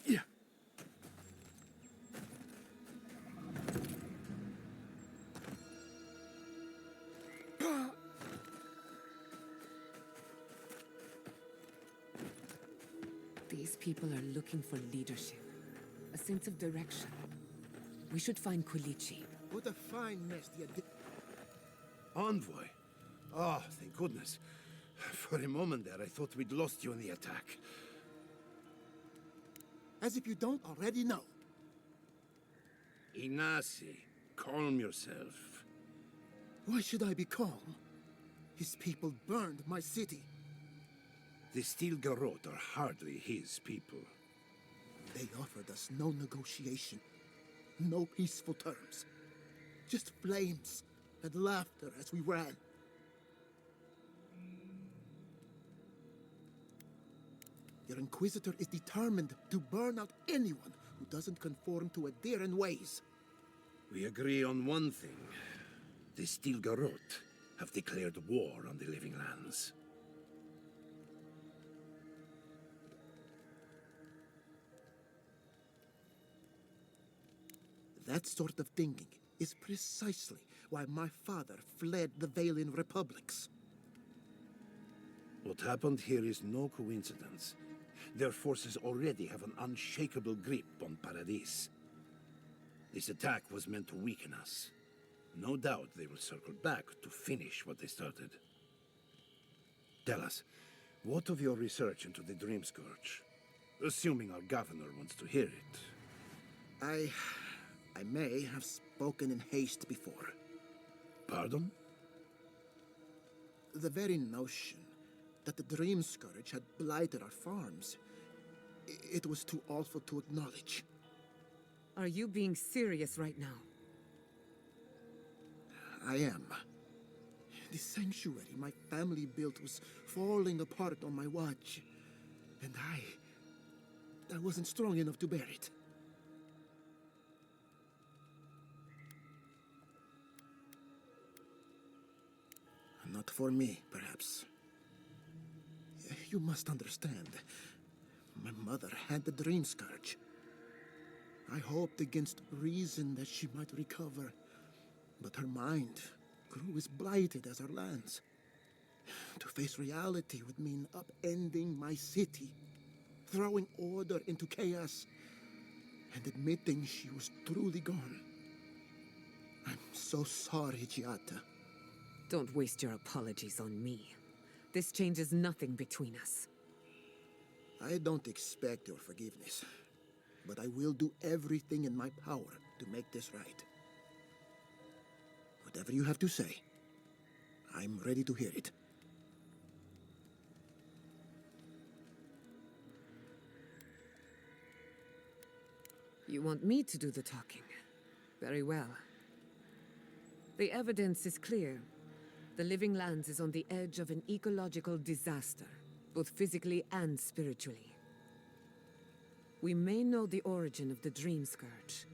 Yeah. These people are looking for leadership, a sense of direction. We should find Kulichi. What a fine nest you did. Envoy? Oh, thank goodness. For a moment there, I thought we'd lost you in the attack. As if you don't already know. Inasi, calm yourself. Why should I be calm? His people burned my city. The Steel Garrote are hardly his people. They offered us no negotiation, no peaceful terms. Just flames and laughter as we ran. Your Inquisitor is determined to burn out anyone who doesn't conform to Adiran ways. We agree on one thing. The Steel Garrote have declared war on the Living Lands. That sort of thinking is precisely why my father fled the Valen Republics. What happened here is no coincidence. Their forces already have an unshakable grip on Paradis. This attack was meant to weaken us. No doubt they will circle back to finish what they started. Tell us, what of your research into the Dream Scourge? Assuming our governor wants to hear it. I may have spoken in haste before. Pardon? The very notion that the Dream Scourge had blighted our farms, it was too awful to acknowledge. Are you being serious right now? I am. The sanctuary my family built was falling apart on my watch. And I wasn't strong enough to bear it. Not for me, perhaps. You must understand. My mother had the Dream Scourge. I hoped against reason that she might recover. But her mind grew as blighted as her lands. To face reality would mean upending my city, throwing order into chaos, and admitting she was truly gone. I'm so sorry, Giata. Don't waste your apologies on me. This changes nothing between us. I don't expect your forgiveness, but I will do everything in my power to make this right. Whatever you have to say, I'm ready to hear it. You want me to do the talking? Very well. The evidence is clear. The Living Lands is on the edge of an ecological disaster, both physically and spiritually. We may know the origin of the Dream Scourge.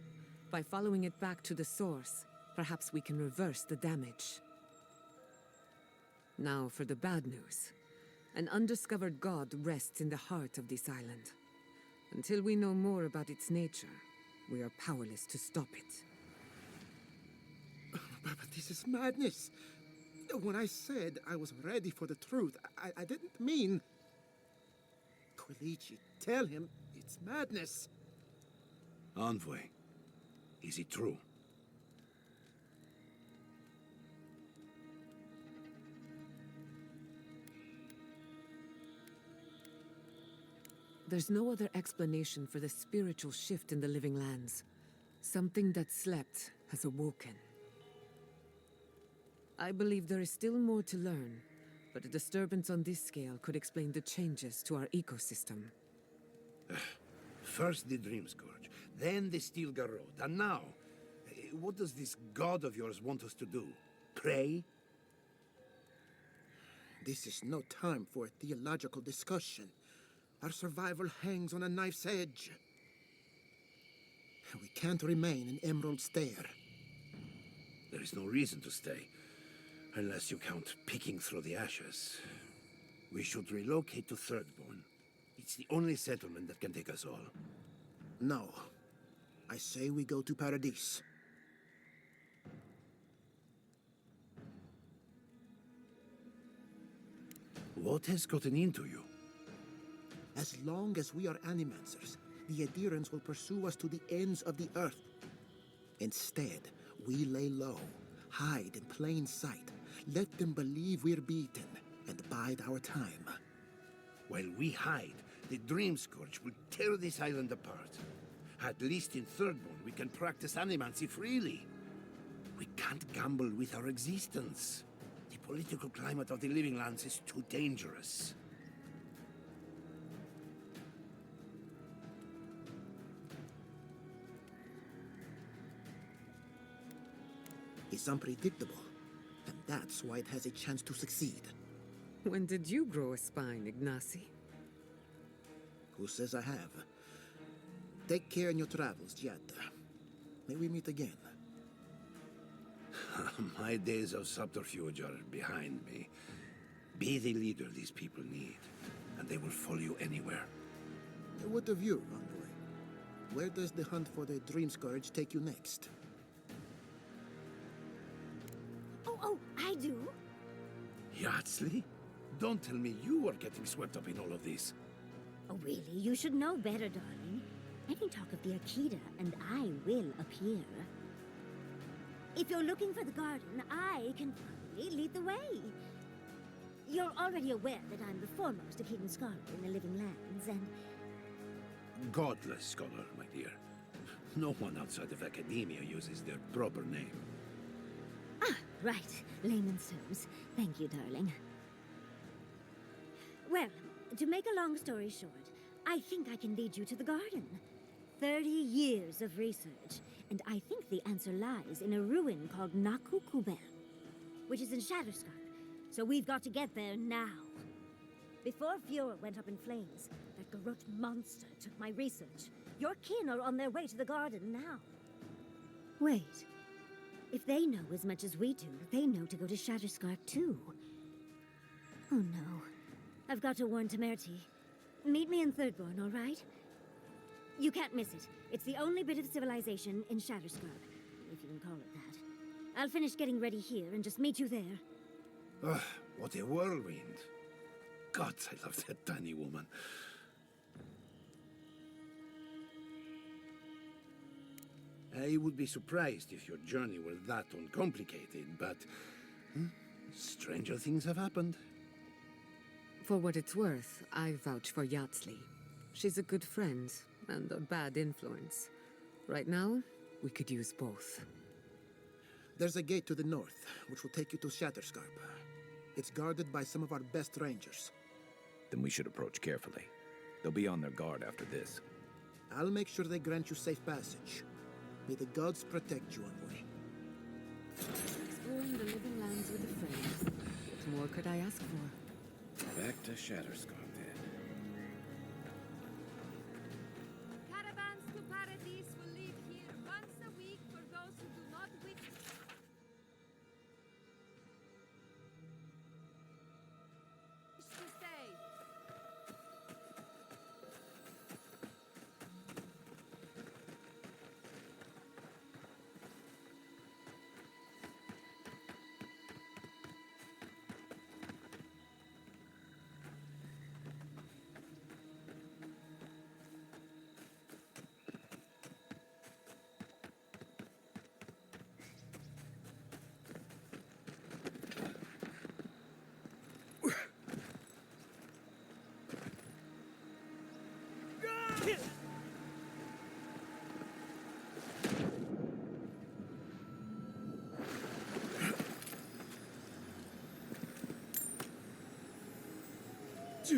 By following it back to the source, perhaps we can reverse the damage. Now for the bad news. An undiscovered god rests in the heart of this island. Until we know more about its nature, we are powerless to stop it. But this is madness. When I said I was ready for the truth, I didn't mean... Kulichi, tell him it's madness. Envoy, is it true? there's no other explanation for the spiritual shift in the living lands. Something that slept has awoken. I believe there is still more to learn, but a disturbance on this scale could explain the changes to our ecosystem. First the Dream Scourge, then the Steel Garrote, and now, what does this god of yours want us to do? Pray? This is no time for a theological discussion. Our survival hangs on a knife's edge. We can't remain in Emerald Stair. There is no reason to stay, unless you count picking through the ashes. We should relocate to Thirdborn. It's the only settlement that can take us all. No. I say we go to Paradise. What has gotten into you? As long as we are Animancers, the adherents will pursue us to the ends of the earth. Instead, we lay low, hide in plain sight, let them believe we're beaten, and bide our time. While we hide, the Dream Scourge will tear this island apart. At least in Thirdborn, we can practice animancy freely. We can't gamble with our existence. The political climate of the Living Lands is too dangerous. It's unpredictable, and that's why it has a chance to succeed. When did you grow a spine, Ignacy? Who says I have? Take care in your travels, Giada. May we meet again. My days of subterfuge are behind me. Be the leader these people need, and they will follow you anywhere. What of you, Envoy? Where does the hunt for the Dream Scourge take you next? Oh, I do? Yardsley? Don't tell me you are getting swept up in all of this. Oh, really? You should know better, darling. Any talk of the Akita, and I will appear. If you're looking for the garden, I can probably lead the way. You're already aware that I'm the foremost Akitan scholar in the Living Lands, and... Godless scholar, my dear. No one outside of academia uses their proper name. Ah, right. Layman's terms. Thank you, darling. Well, to make a long story short, I think I can lead you to the garden. 30 years of research, and I think the answer lies in a ruin called Naku Kubel, which is in Shatterscarp. So we've got to get there now. Before Fiora went up in flames, that Garrote monster took my research. Your kin are on their way to the garden now. Wait. If they know as much as we do, they know to go to Shatterscarp too. Oh no. I've got to warn Temerity. Meet me in Thirdborn, all right? You can't miss it. It's the only bit of civilization in Shatterscarp, if you can call it that. I'll finish getting ready here and just meet you there. Ugh, what a whirlwind. God, I love that tiny woman. I would be surprised if your journey were that uncomplicated, but... stranger things have happened. For what it's worth, I vouch for Yardsley. She's a good friend, and a bad influence. Right now, we could use both. There's a gate to the north, which will take you to Shatterscarp. It's guarded by some of our best rangers. Then we should approach carefully. They'll be on their guard after this. I'll make sure they grant you safe passage. May the gods protect you, Envoy. Exploring the living lands with a friend. What more could I ask for? Back to Shatterscarp, then. Caravans to Paradise will leave here once a week for those who do not wish to stay. I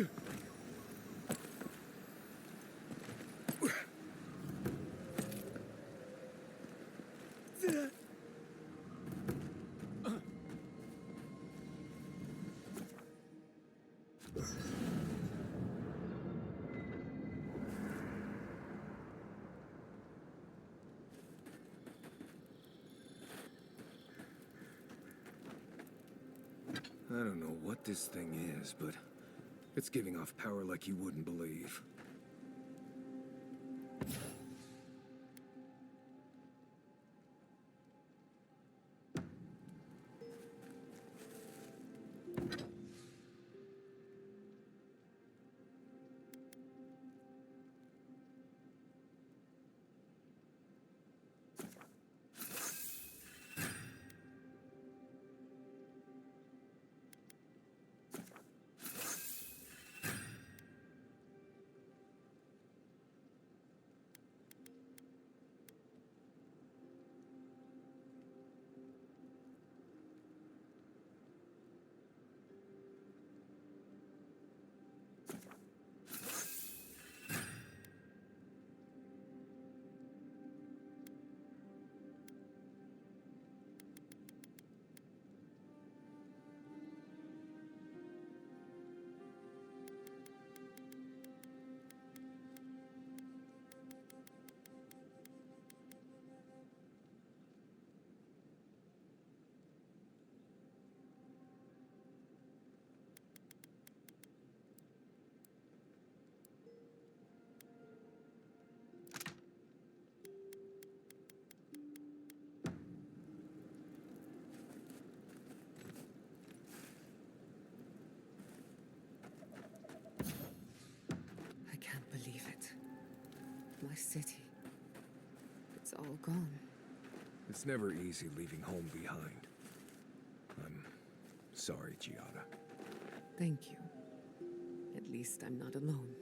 don't know what this thing is, but it's giving off power like you wouldn't believe. I can't believe it. My city. It's all gone. It's never easy leaving home behind. I'm sorry, Giada. Thank you. At least I'm not alone.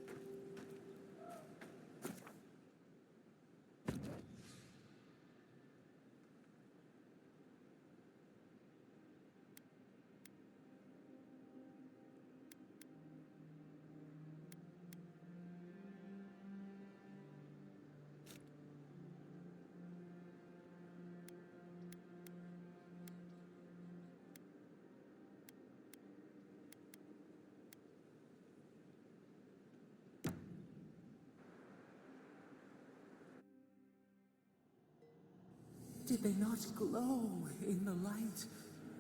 Did they not glow in the light?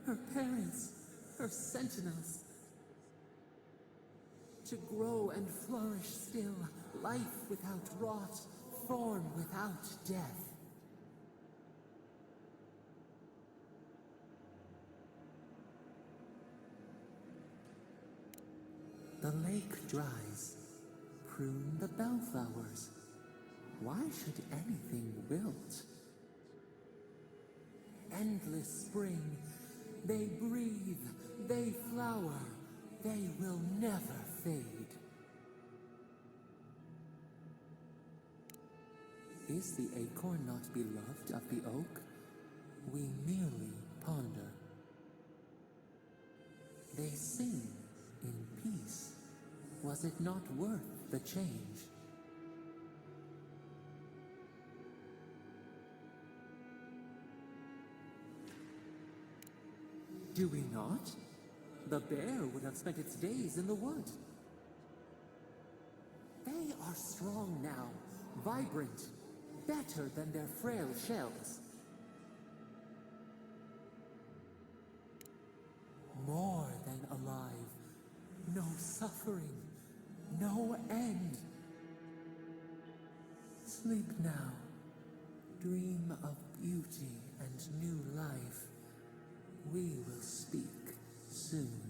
Her parents, her sentinels. To grow and flourish still, life without rot, form without death. The lake dries. Prune the bellflowers. Why should anything wilt? Endless spring. They breathe, they flower, they will never fade. Is the acorn not beloved of the oak? We merely ponder. They sing in peace. Was it not worth the change? Do we not? The bear would have spent its days in the wood. They are strong now, vibrant, better than their frail shells. More than alive, no suffering, no end. Sleep now, dream of beauty and new life. We will speak soon.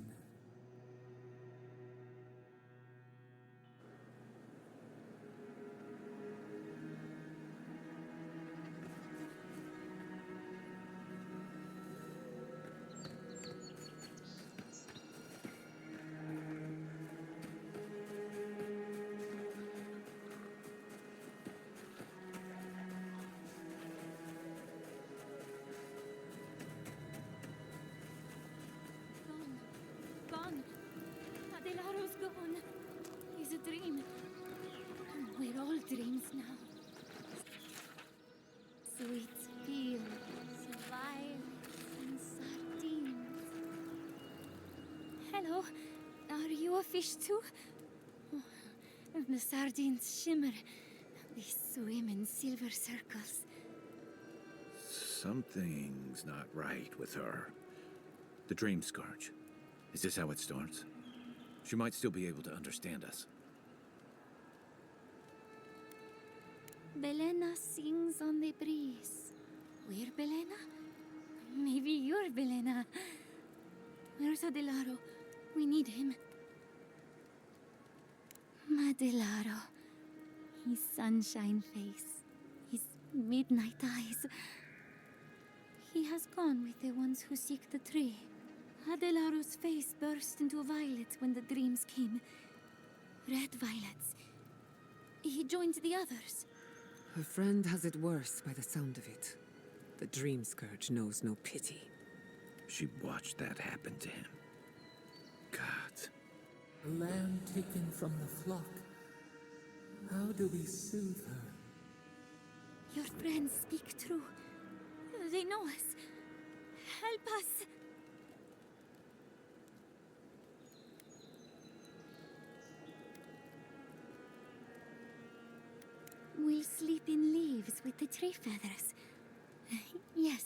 Hello. Are you a fish too? Oh, the sardines shimmer. They swim in silver circles. Something's not right with her. The dream scourge. Is this how it starts? She might still be able to understand us. Belena sings on the breeze. We're Belena? Maybe you're Belena. Where's Adelaro? We need him. Adelaro. His sunshine face. His midnight eyes. He has gone with the ones who seek the tree. Adelaro's face burst into violets when the dreams came. Red violets. He joined the others. Her friend has it worse by the sound of it. The dream scourge knows no pity. She watched that happen to him. God. A lamb taken from the flock. How do we soothe her? Your friends speak true. They know us. Help us. We'll sleep in leaves with the tree feathers. Yes,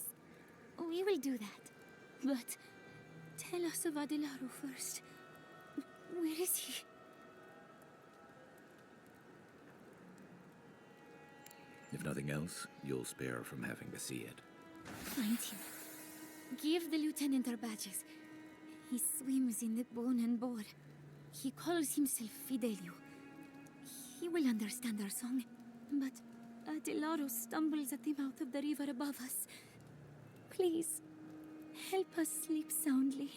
we will do that. But tell us of Adelaro first. Where is he? If nothing else, you'll spare her from having to see it. Find him. Give the lieutenant our badges. He swims in the bone and boar. He calls himself Fidelio. He will understand our song. But Adelaro stumbles at the mouth of the river above us. Please, help us sleep soundly.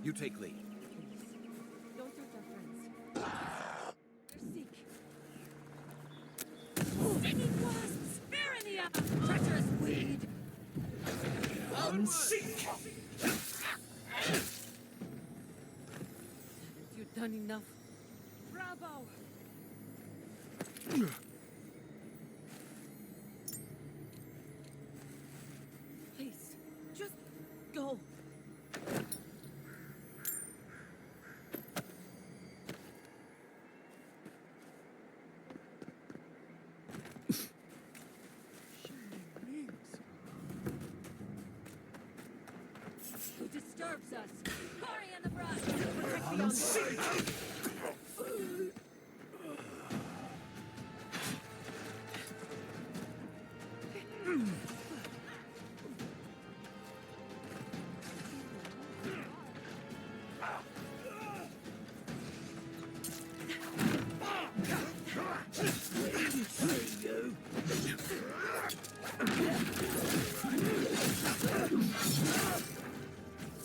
You take lead. Don't hurt our friends. They're sick. Stinging wasps! Spear in the eye! Treacherous weed! Unseek! Have you done enough? Bravo! Please, just go. Who disturbs us? Hurry in the brush! Protect the unseat!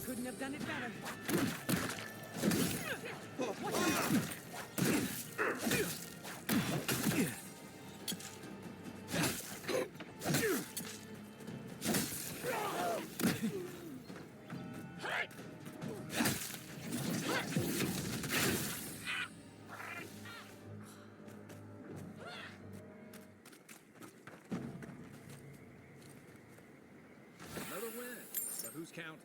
Couldn't have done it better. Another win. But who's counting?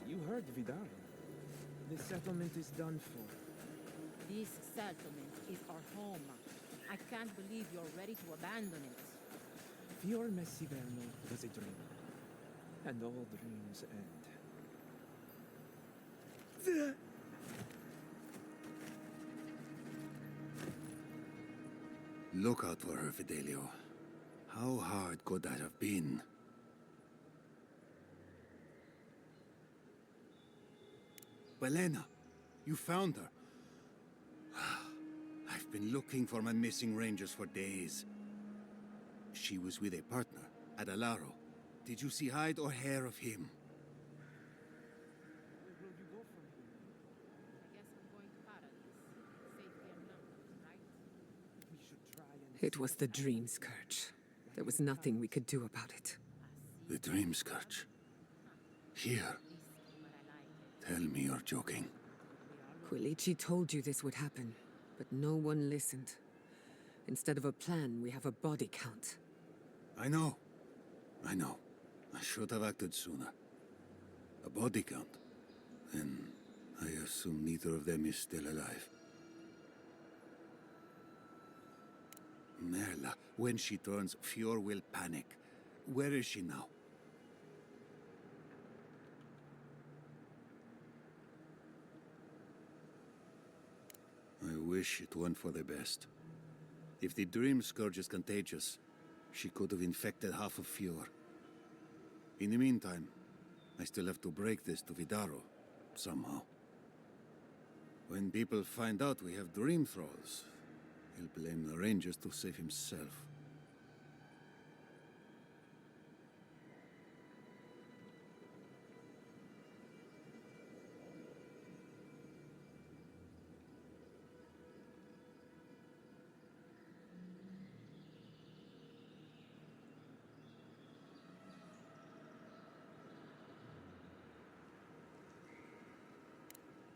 You heard Vidal. This settlement is done for. This settlement is our home. I can't believe you're ready to abandon it. Fior Messiverno was a dream. And all dreams end. Look out for her, Fidelio. How hard could that have been? Belena, you found her. I've been looking for my missing rangers for days. She was with a partner at Alaro. Did you see hide or hair of him? Where will you go from here? I guess I'm going to Paradise. Safety and numbers, right? We should try and... It was the dream scourge. There was nothing we could do about it. The dream scourge. Here. Tell me you're joking. Quilici told you this would happen, but no one listened. Instead of a plan, we have a body count. I know. I know. I should have acted sooner. A body count. Then I assume neither of them is still alive. Merla, when she turns, Fior will panic. Where is she now? I wish it went for the best. If the Dream Scourge is contagious, she could have infected half of Fior. In the meantime, I still have to break this to Vidaro, somehow. When people find out we have Dream Thralls, he'll blame the Rangers to save himself.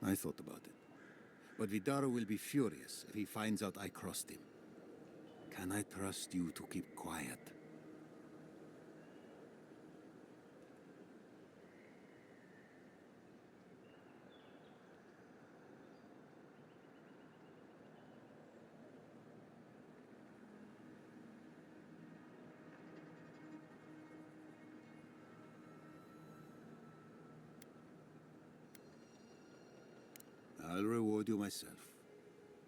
I thought about it. But Vidaro will be furious if he finds out I crossed him. Can I trust you to keep quiet? I'll reward you myself.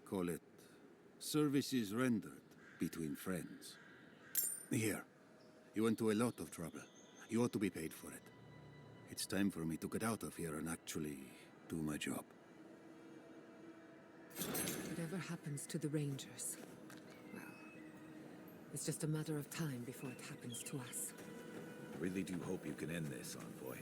Call it services rendered between friends. Here, you went to a lot of trouble. You ought to be paid for it. It's time for me to get out of here and actually do my job. Whatever happens to the Rangers, well, it's just a matter of time before it happens to us. I really do hope you can end this, Envoy.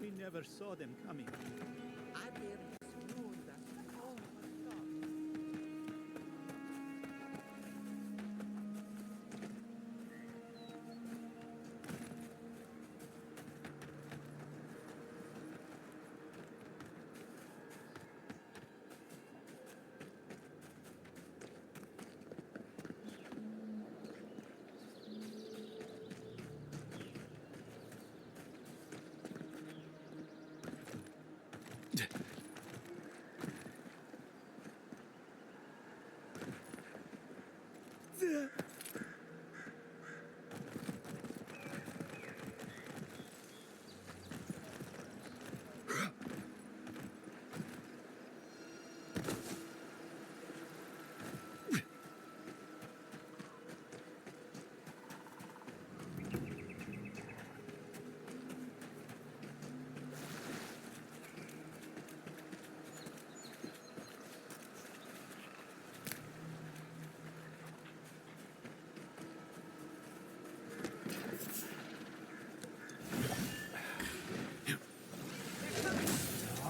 We never saw them coming. I barely knew that. Oh my God.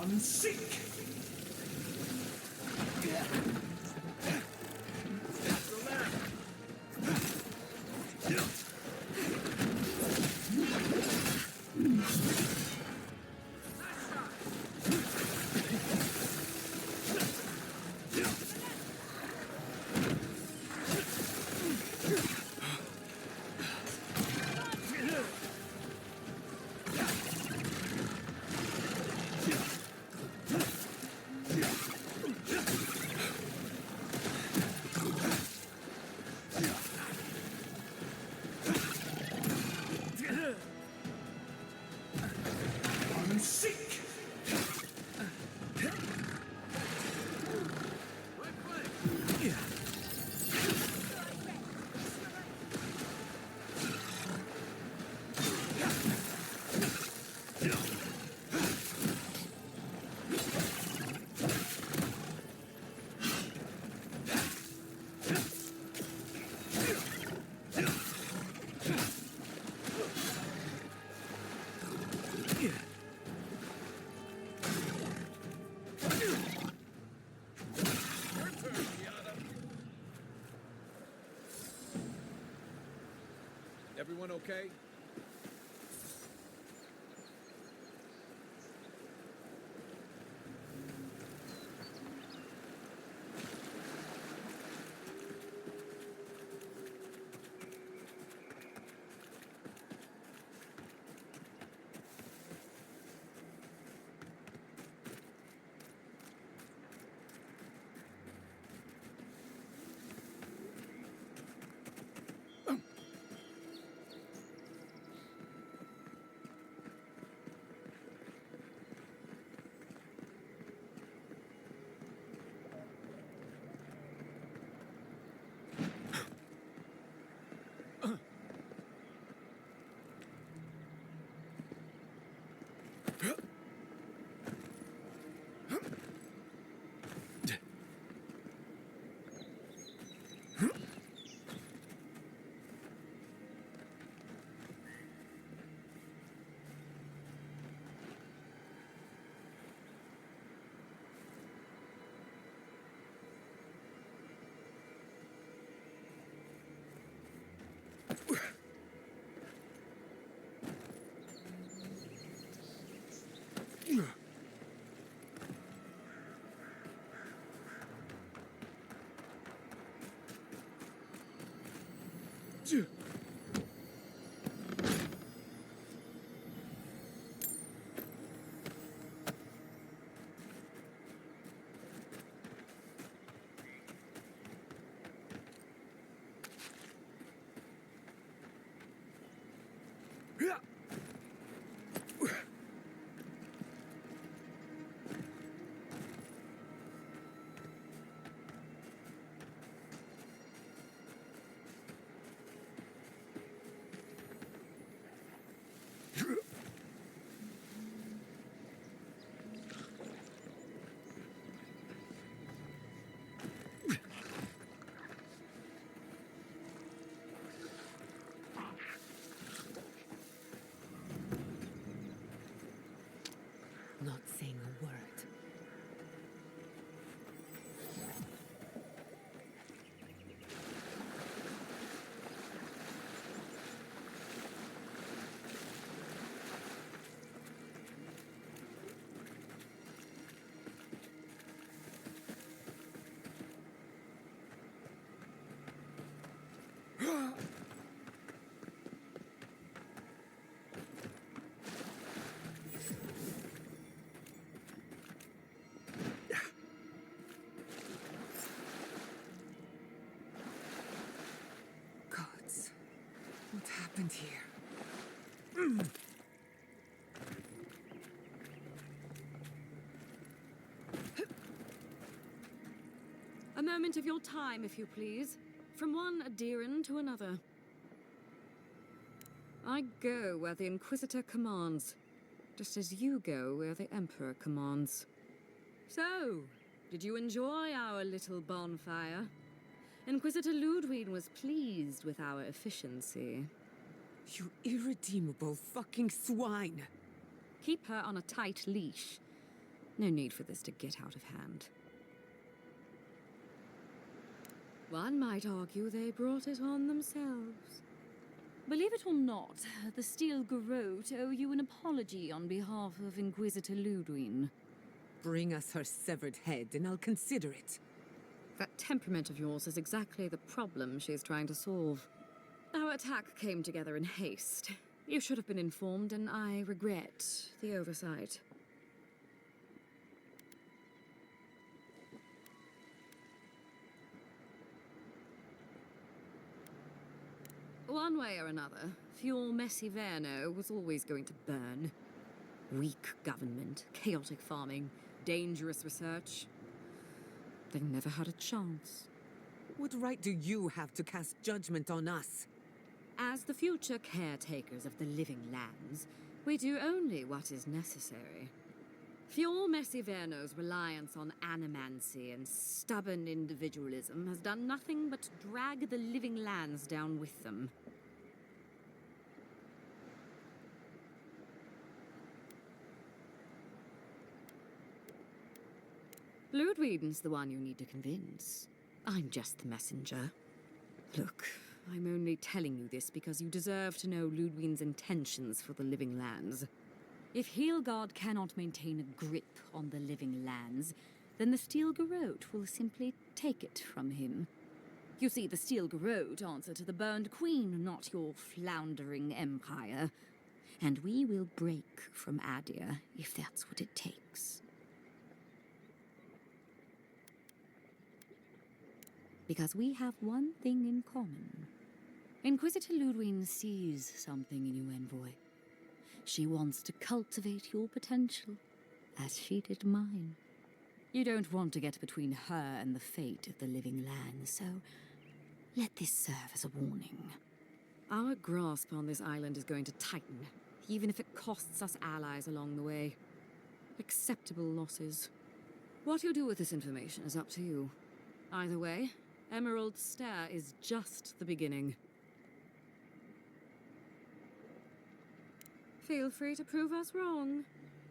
I'm sick! Everyone okay? Not saying a word. Gods, what happened here? A moment of your time, if you please. From one Adiran to another. I go where the Inquisitor commands, just as you go where the Emperor commands. So, did you enjoy our little bonfire? Inquisitor Ludwig was pleased with our efficiency. You irredeemable fucking swine! Keep her on a tight leash. No need for this to get out of hand. One might argue they brought it on themselves. Believe it or not, the Steel Garrote owe you an apology on behalf of Inquisitor Ludwig. Bring us her severed head and I'll consider it. That temperament of yours is exactly the problem she's trying to solve. Our attack came together in haste. You should have been informed, and I regret the oversight. One way or another, Fuel Messiverno was always going to burn. Weak government, chaotic farming, dangerous research. They never had a chance. What right do you have to cast judgment on us? As the future caretakers of the living lands, we do only what is necessary. Fuel Messiverno's reliance on animancy and stubborn individualism has done nothing but drag the living lands down with them. Ludwig's the one you need to convince. I'm just the messenger. Look, I'm only telling you this because you deserve to know Ludwig's intentions for the living lands. If Heelgard cannot maintain a grip on the living lands, then the Steel Garrote will simply take it from him. You see, the Steel Garrote answer to the Burned Queen, not your floundering empire. And we will break from Adir if that's what it takes. Because we have one thing in common. Inquisitor Ludwig sees something in you, Envoy. She wants to cultivate your potential, as she did mine. You don't want to get between her and the fate of the living land, so let this serve as a warning. Our grasp on this island is going to tighten, even if it costs us allies along the way. Acceptable losses. What you do with this information is up to you. Either way, Emerald Stair is just the beginning. Feel free to prove us wrong.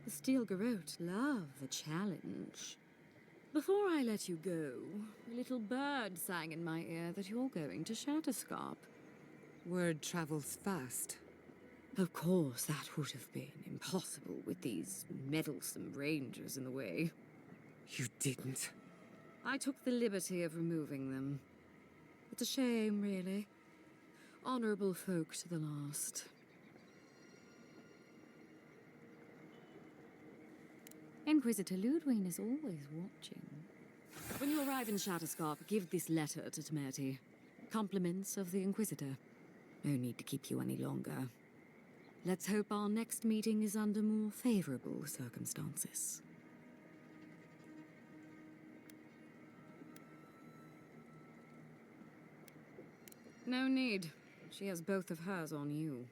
The Steel Garrote love a challenge. Before I let you go, a little bird sang in my ear that you're going to Shatterscarp. Word travels fast. Of course, that would have been impossible with these meddlesome rangers in the way. You didn't. I took the liberty of removing them. It's a shame, really. Honorable folk to the last. Inquisitor Ludwig is always watching. When you arrive in Shatterscarp, give this letter to Temerty. Compliments of the Inquisitor. No need to keep you any longer. Let's hope our next meeting is under more favorable circumstances. No need. She has both of hers on you.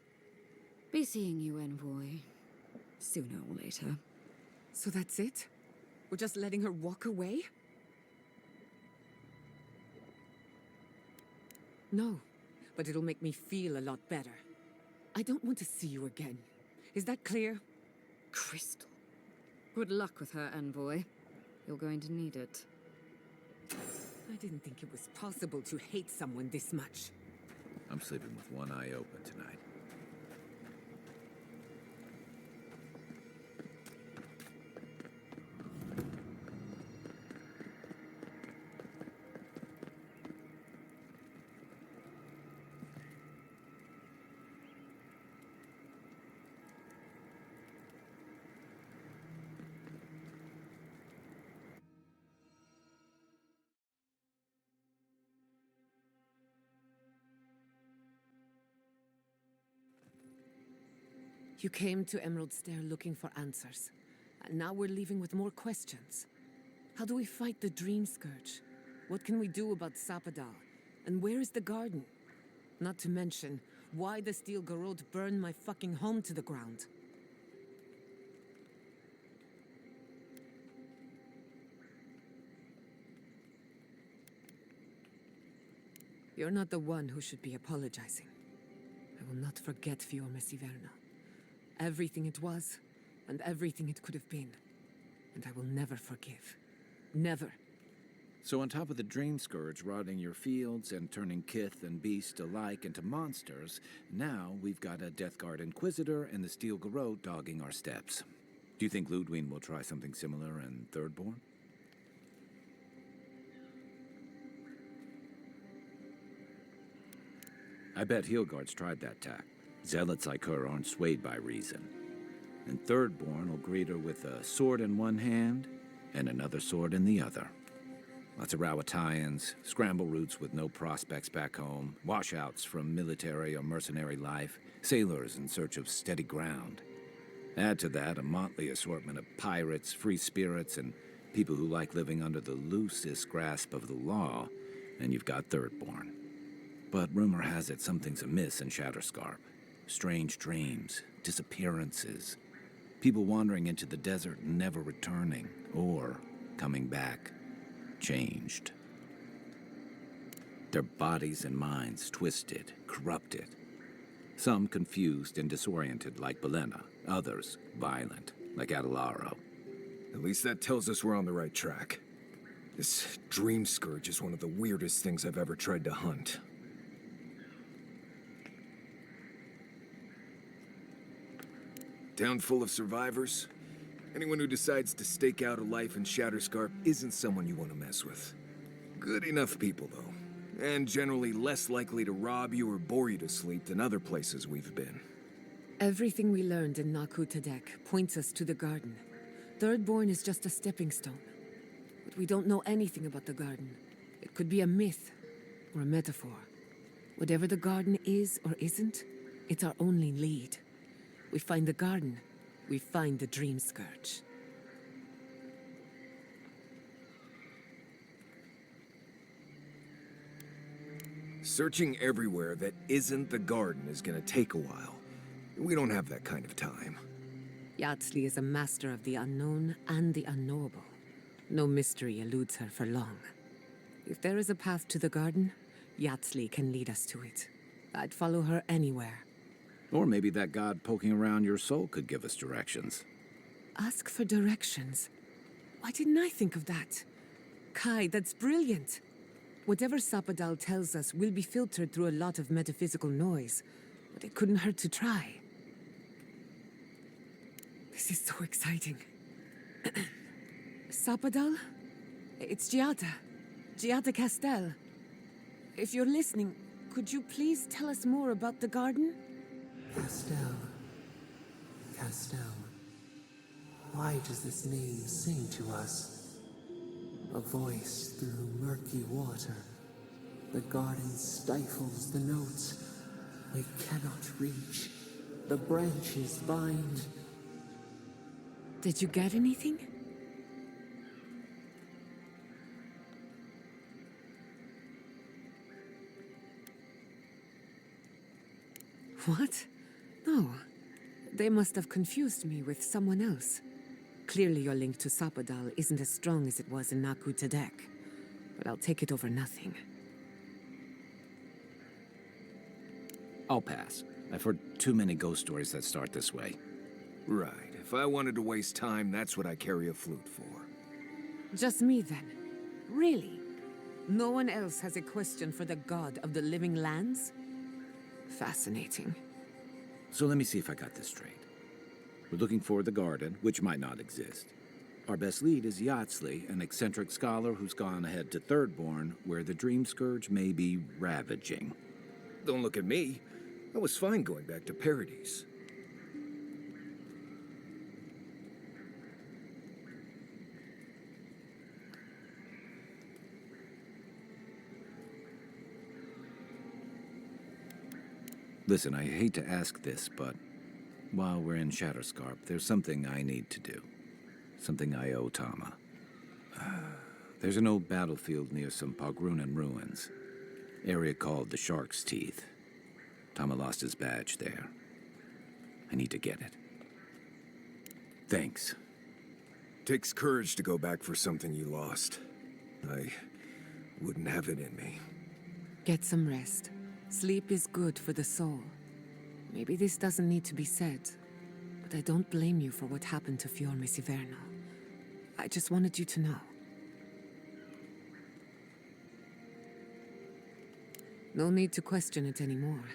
Be seeing you, Envoy. Sooner or later. So that's it? We're just letting her walk away? No, but it'll make me feel a lot better. I don't want to see you again. Is that clear? Crystal. Good luck with her, Envoy. You're going to need it. I didn't think it was possible to hate someone this much. I'm sleeping with one eye open tonight. You came to Emerald Stair looking for answers. And now we're leaving with more questions. How do we fight the Dream Scourge? What can we do about Sapadal? And where is the garden? Not to mention, why the Steel Garrote burned my fucking home to the ground. You're not the one who should be apologizing. I will not forget Fior Messiverna. Everything it was, and everything it could have been. And I will never forgive. Never. So on top of the Dream Scourge rotting your fields and turning kith and beast alike into monsters, now we've got a Death Guard Inquisitor and the Steel Garrote dogging our steps. Do you think Ludwig will try something similar in Thirdborn? I bet Heelgard's tried that tack. Zealots like her aren't swayed by reason. And Thirdborn will greet her with a sword in one hand and another sword in the other. Lots of Rawatayans, scramble routes with no prospects back home, washouts from military or mercenary life, sailors in search of steady ground. Add to that a motley assortment of pirates, free spirits, and people who like living under the loosest grasp of the law, and you've got Thirdborn. But rumor has it something's amiss in Shatterscarp. Strange dreams, disappearances, people wandering into the desert and never returning, or coming back, changed. Their bodies and minds twisted, corrupted. Some confused and disoriented like Belena, others violent like Adelaro. At least that tells us we're on the right track. This dream scourge is one of the weirdest things I've ever tried to hunt. Town full of survivors. Anyone who decides to stake out a life in Shatterscarp isn't someone you want to mess with. Good enough people, though. And generally less likely to rob you or bore you to sleep than other places we've been. Everything we learned in Naku Tadek points us to the garden. Thirdborn is just a stepping stone. But we don't know anything about the garden. It could be a myth or a metaphor. Whatever the garden is or isn't, it's our only lead. We find the garden, we find the Dream Scourge. Searching everywhere that isn't the garden is gonna take a while. We don't have that kind of time. Yatsley is a master of the unknown and the unknowable. No mystery eludes her for long. If there is a path to the garden, Yatsley can lead us to it. I'd follow her anywhere. Or maybe that god poking around your soul could give us directions. Ask for directions. Why didn't I think of that? Kai, that's brilliant. Whatever Sapadal tells us will be filtered through a lot of metaphysical noise, but it couldn't hurt to try. This is so exciting. Sapadal? It's Giada. Giada Castel. If you're listening, could you please tell us more about the garden? Castel. Castel. Why does this name sing to us? A voice through murky water. The garden stifles the notes. We cannot reach. The branches bind. Did you get anything? What? No. They must have confused me with someone else. Clearly your link to Sapadal isn't as strong as it was in Naku Tadek. But I'll take it over nothing. I'll pass. I've heard too many ghost stories that start this way. Right. If I wanted to waste time, that's what I carry a flute for. Just me then? Really? No one else has a question for the god of the living lands? Fascinating. So let me see if I got this straight. We're looking for the garden, which might not exist. Our best lead is Yatsley, an eccentric scholar who's gone ahead to Thirdborn, where the Dream Scourge may be ravaging. Don't look at me. I was fine going back to Paradise. Listen, I hate to ask this, but while we're in Shatterscarp, there's something I need to do. Something I owe Tama. There's an old battlefield near some Pogrunan ruins. Area called the Shark's Teeth. Tama lost his badge there. I need to get it. Thanks. Takes courage to go back for something you lost. I wouldn't have it in me. Get some rest. Sleep is good for the soul. Maybe this doesn't need to be said, but I don't blame you for what happened to Fior Mesiverno. I just wanted you to know. No need to question it anymore.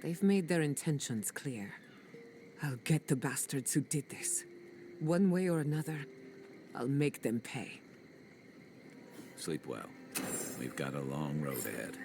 They've made their intentions clear. I'll get the bastards who did this. One way or another, I'll make them pay. Sleep well. We've got a long road ahead.